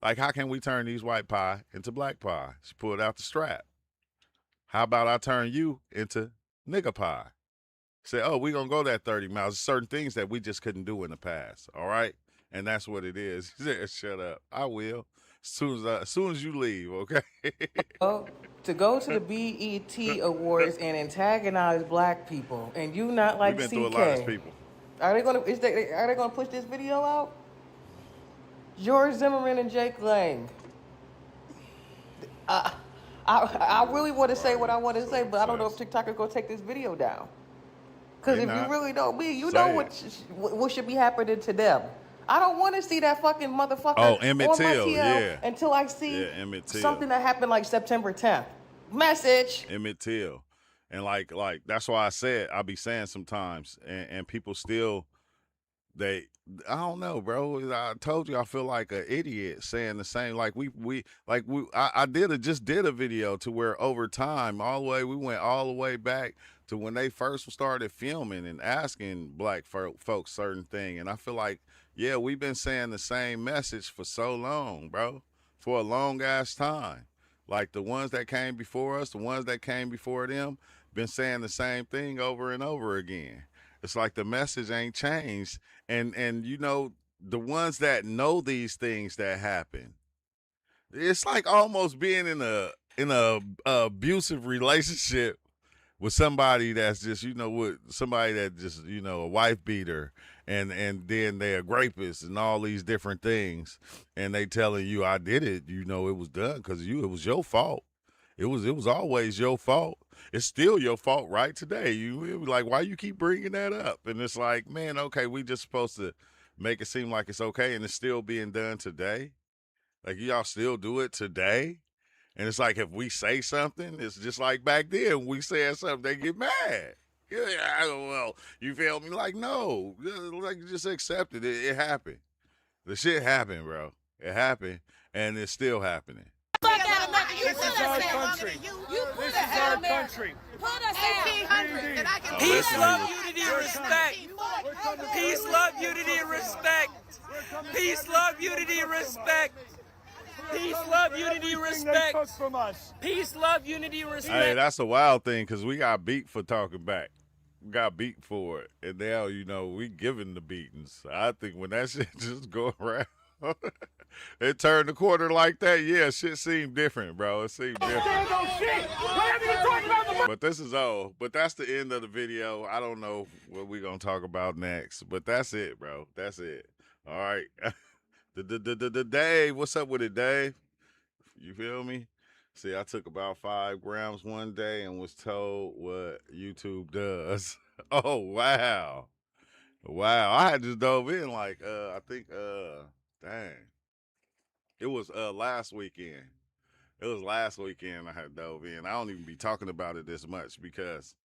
Like, how can we turn these white pie into black pie? She pulled out the strap. How about I turn you into nigga pie? Say, oh, we going to go that 30 miles. There's certain things that we just couldn't do in the past, all right? And that's what it is. He said, shut up. I will. As soon as you leave, okay? To go to the BET Awards and antagonize black people, and you not like We've been CK. through a lot as people. Are they gonna push this video out? George Zimmerman and Jake Lang. I really want to say what I want to say, but I don't know if TikTok is gonna take this video down. Because if you really know me, you know what should be happening to them. I don't want to see that fucking motherfucker on my TL until I see something that happened like September 10th. Message. Emmett Till. And like that's why I said I be saying sometimes, and people still I don't know, bro. I told you I feel like an idiot saying the same. Like I just did a video to where over time, we went all the way back to when they first started filming and asking black folks certain thing. And I feel like, yeah, we've been saying the same message for so long, bro, for a long ass time. Like the ones that came before us, the ones that came before them, been saying the same thing over and over again. It's like the message ain't changed. And you know, the ones that know these things that happen, it's like almost being in a abusive relationship with somebody that's just, with somebody that just, a wife beater, and then they're a rapist and all these different things, and they telling you, I did it, it was done because it was your fault. It was always your fault. It's still your fault right today. You like, why you keep bringing that up? And it's like, man, okay, we just supposed to make it seem like it's okay, and it's still being done today. Like, y'all still do it today. And it's like, if we say something, it's just like back then, we said something, they get mad. Yeah, well, you feel me? Like, no, like, just accept it. It happened. The shit happened, bro. It happened, and it's still happening. This is our country. This is our country. Peace, love, unity, and respect. Peace, love, unity, and respect. Peace, love, unity, and respect. Peace, love, unity, respect. Peace, love, unity, respect. Hey, that's a wild thing because we got beat for talking back. We got beat for it. And now, we giving the beatings. I think when that shit just go around, it turned the corner like that, yeah, shit seemed different, bro. It seemed different. But this is all. But that's the end of the video. I don't know what we're going to talk about next. But that's it, bro. That's it. All right. The Dave, what's up with it, Dave? You feel me? See, I took about 5 grams one day and was told what YouTube does. Oh, wow. Wow. I had just dove in like, I think, dang. It was last weekend. It was last weekend I had dove in. I don't even be talking about it this much because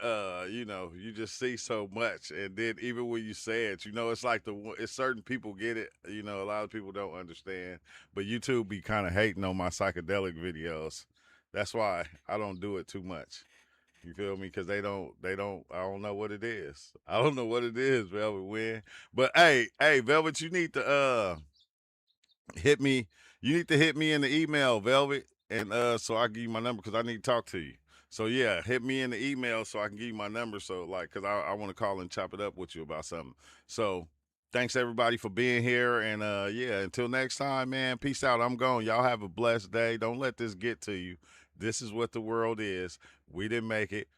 you just see so much, and then even when you say it, it's like it's certain people get it, a lot of people don't understand, but YouTube be kind of hating on my psychedelic videos. That's why I don't do it too much. You feel me? Because I don't know what it is. I don't know what it is, Velvet Win. But hey, Velvet, you need to hit me. You need to hit me in the email, Velvet, and so I give you my number because I need to talk to you. So, yeah, hit me in the email so I can give you my number. So, because I want to call and chop it up with you about something. So, thanks, everybody, for being here. And, until next time, man, peace out. I'm gone. Y'all have a blessed day. Don't let this get to you. This is what the world is. We didn't make it.